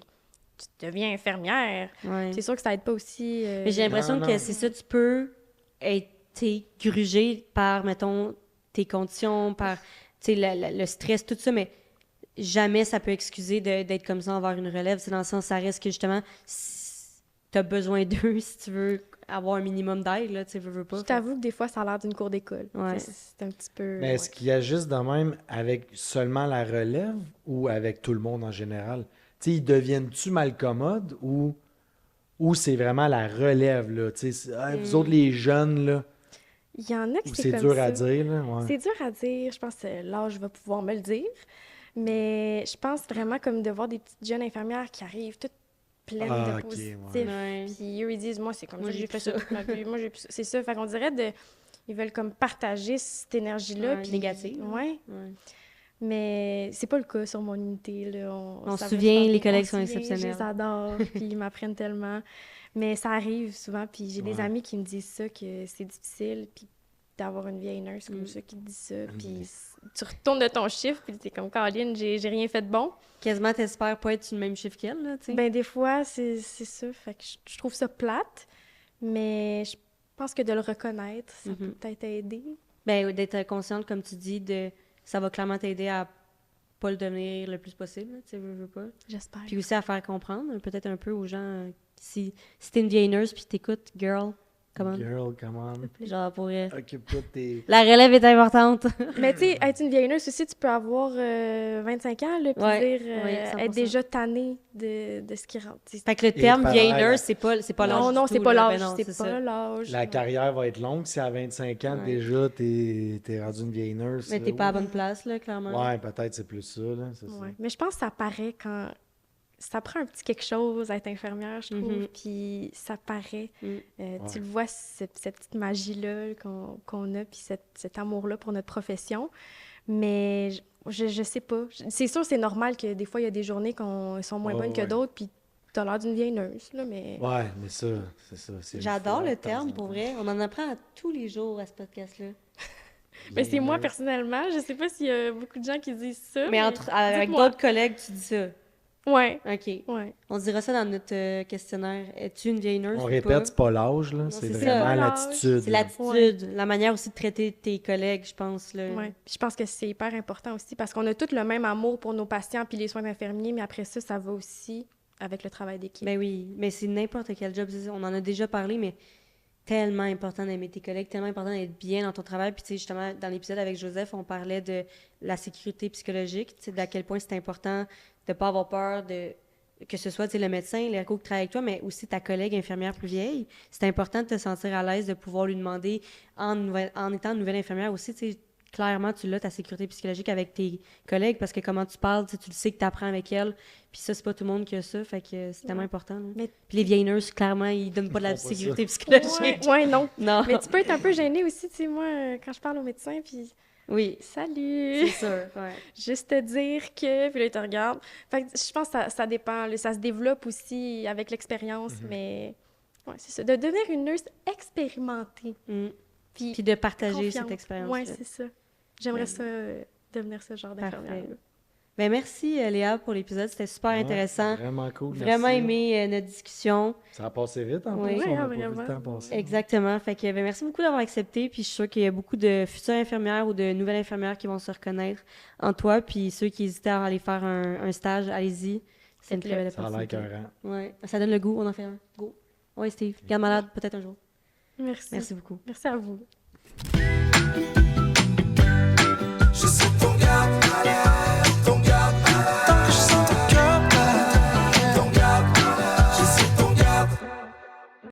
tu deviens infirmière! Ouais. C'est sûr que ça aide pas aussi. Mais j'ai l'impression Non, que non. c'est ça, tu peux être grugé par, mettons, tes conditions, par le stress, tout ça, mais jamais ça peut excuser d'être comme ça envers une relève. C'est dans le sens, ça reste que justement, tu as besoin d'eux si tu veux avoir un minimum d'aide, là, tu veux pas. Je t'avoue que des fois, ça a l'air d'une cour d'école. Ouais. C'est un petit peu... Mais est-ce qu'il y a juste de même avec seulement la relève ou avec tout le monde en général? Tu sais, ils deviennent-tu malcommodes ou c'est vraiment la relève, là? Tu sais, vous autres, les jeunes, là, Il y en a qui ou c'est c'est comme dur ça. à dire, là? Ouais. C'est dur à dire. Je pense que l'âge va pouvoir me le dire. Mais je pense vraiment comme de voir des petites jeunes infirmières qui arrivent toutes pleines Ah, de ok, positifs. ouais. Puis eux, ils disent, moi, c'est comme Moi, ça, j'ai j'ai fait plus ça ça. toute ma vie. Moi, j'ai plus ça. C'est ça. Fait qu'on dirait ils veulent comme partager cette énergie-là. Ouais, puis négative. Ouais. Ouais. Mais c'est pas le cas sur mon unité, là. On ça se va souvient, super les bien. collègues On sont se souvient, exceptionnels. Je les adore, puis ils m'apprennent tellement. Mais ça arrive souvent, puis j'ai des Ouais. amis qui me disent ça, que c'est difficile, puis d'avoir une vieille nurse comme ça qui te dit ça, puis tu retournes de ton chiffre, puis t'es comme, Caroline, j'ai rien fait de bon. Quasiment, t'espères pas être sur le même chiffre qu'elle, là, tu sais. Ben des fois, c'est ça, fait que je trouve ça plate, mais je pense que de le reconnaître, ça peut peut-être aider. Ben, d'être consciente, comme tu dis, ça va clairement t'aider à pas le devenir le plus possible, là, tu sais, veux pas. J'espère. Puis aussi à faire comprendre, peut-être un peu aux gens, si t'es une vieille nurse puis t'écoutes, girl, comment? Girl, come on. Genre, pour... Occupe-toi de tes... La relève est importante. Mais tu sais, être une vieille nurse aussi, tu peux avoir 25 ans, là, puis Ouais, dire, oui, être 100%. déjà tanné de ce qui rentre. Tu sais. Fait que le terme pareil, vieille la- nurse, c'est pas l'âge Non, du non, tout, c'est pas là. l'âge, Ben non, c'est ça. pas l'âge. La carrière va être longue si à 25 ans, Ouais. déjà, t'es rendu une vieille nurse. Mais là. t'es pas à la bonne place, là, clairement. Ouais, peut-être c'est plus ça, là. C'est ça. Ouais. Mais je pense que ça paraît ça prend un petit quelque chose à être infirmière, je trouve, Mhm. puis ça paraît. Mm. Tu le vois, cette petite magie-là qu'on a, puis cet amour-là pour notre profession. Mais je sais pas. C'est sûr, c'est normal que des fois, il y a des journées qui sont moins Ouais, bonnes que ouais. d'autres, puis t'as l'air d'une vieille nurse, là, mais... Ouais, mais ça, c'est ça. c'est une J'adore fois le de temps terme, en pour temps. vrai. On en apprend à tous les jours à ce podcast-là. Mais c'est moi, Bien, personnellement. Je sais pas s'il y a beaucoup de gens qui disent ça, Mais avec dites-moi. d'autres collègues, tu dis ça. Ouais, OK. ouais. On dira ça dans notre questionnaire. Es-tu une vieille nurse On ou répète, pas? c'est pas l'âge, là. Non, C'est c'est ça. vraiment Pas l'âge. l'attitude. C'est là. l'attitude, la manière aussi de traiter tes collègues, je pense. Là. Ouais. Puis je pense que c'est hyper important aussi parce qu'on a tous le même amour pour nos patients puis les soins infirmiers, mais après ça, ça va aussi avec le travail d'équipe. Ben oui, mais c'est n'importe quel job. On en a déjà parlé, mais tellement important d'aimer tes collègues, tellement important d'être bien dans ton travail. Puis, tu sais, justement, dans l'épisode avec Joseph, on parlait de la sécurité psychologique, tu sais, d'à quel point c'est important de ne pas avoir peur que ce soit, tu sais, le médecin, l'ergo qui travaille avec toi, mais aussi ta collègue infirmière plus vieille. C'est important de te sentir à l'aise, de pouvoir lui demander, en étant nouvelle infirmière aussi, tu sais, clairement, tu l'as, ta sécurité psychologique avec tes collègues, parce que comment tu parles, tu le sais que tu apprends avec elle. Puis ça, c'est pas tout le monde qui a ça, fait que c'est tellement Ouais. important. Là. Mais- Puis les vieilles nurses, clairement, ils donnent pas de la Ils font pas sécurité Ouais, psychologique. ouais, non. Non. Mais tu peux être un peu gêné aussi, tu sais, moi, quand je parle au médecin, puis Oui, salut, c'est sûr. Ouais. juste te dire que, puis là, il te regarde. Fait que je pense que ça dépend, là, ça se développe aussi avec l'expérience, mais ouais, c'est ça. De devenir une nurse expérimentée, Mm. puis Puis de partager confiante. cette expérience. Ouais, c'est ça. J'aimerais Ouais. ça, devenir ce genre Parfait. d'infirmière. Ben merci, Léa, pour l'épisode. C'était super Ouais, intéressant. Vraiment cool. Vraiment merci. aimé notre discussion. Ça a passé vite en Oui. plus. Ouais, On a pas vu vraiment. le temps passer. Exactement. Fait que merci beaucoup d'avoir accepté. Puis je suis sûre qu'il y a beaucoup de futures infirmières ou de nouvelles infirmières qui vont se reconnaître en toi. Puis ceux qui hésitaient à aller faire un stage, allez-y. C'est une très belle Ça a l'air opportunité. écœurant. Ouais. Ça donne le goût. On en fait un. Go. Ouais, Steve. Garde malade peut-être un jour. Merci. Merci beaucoup. Merci à vous.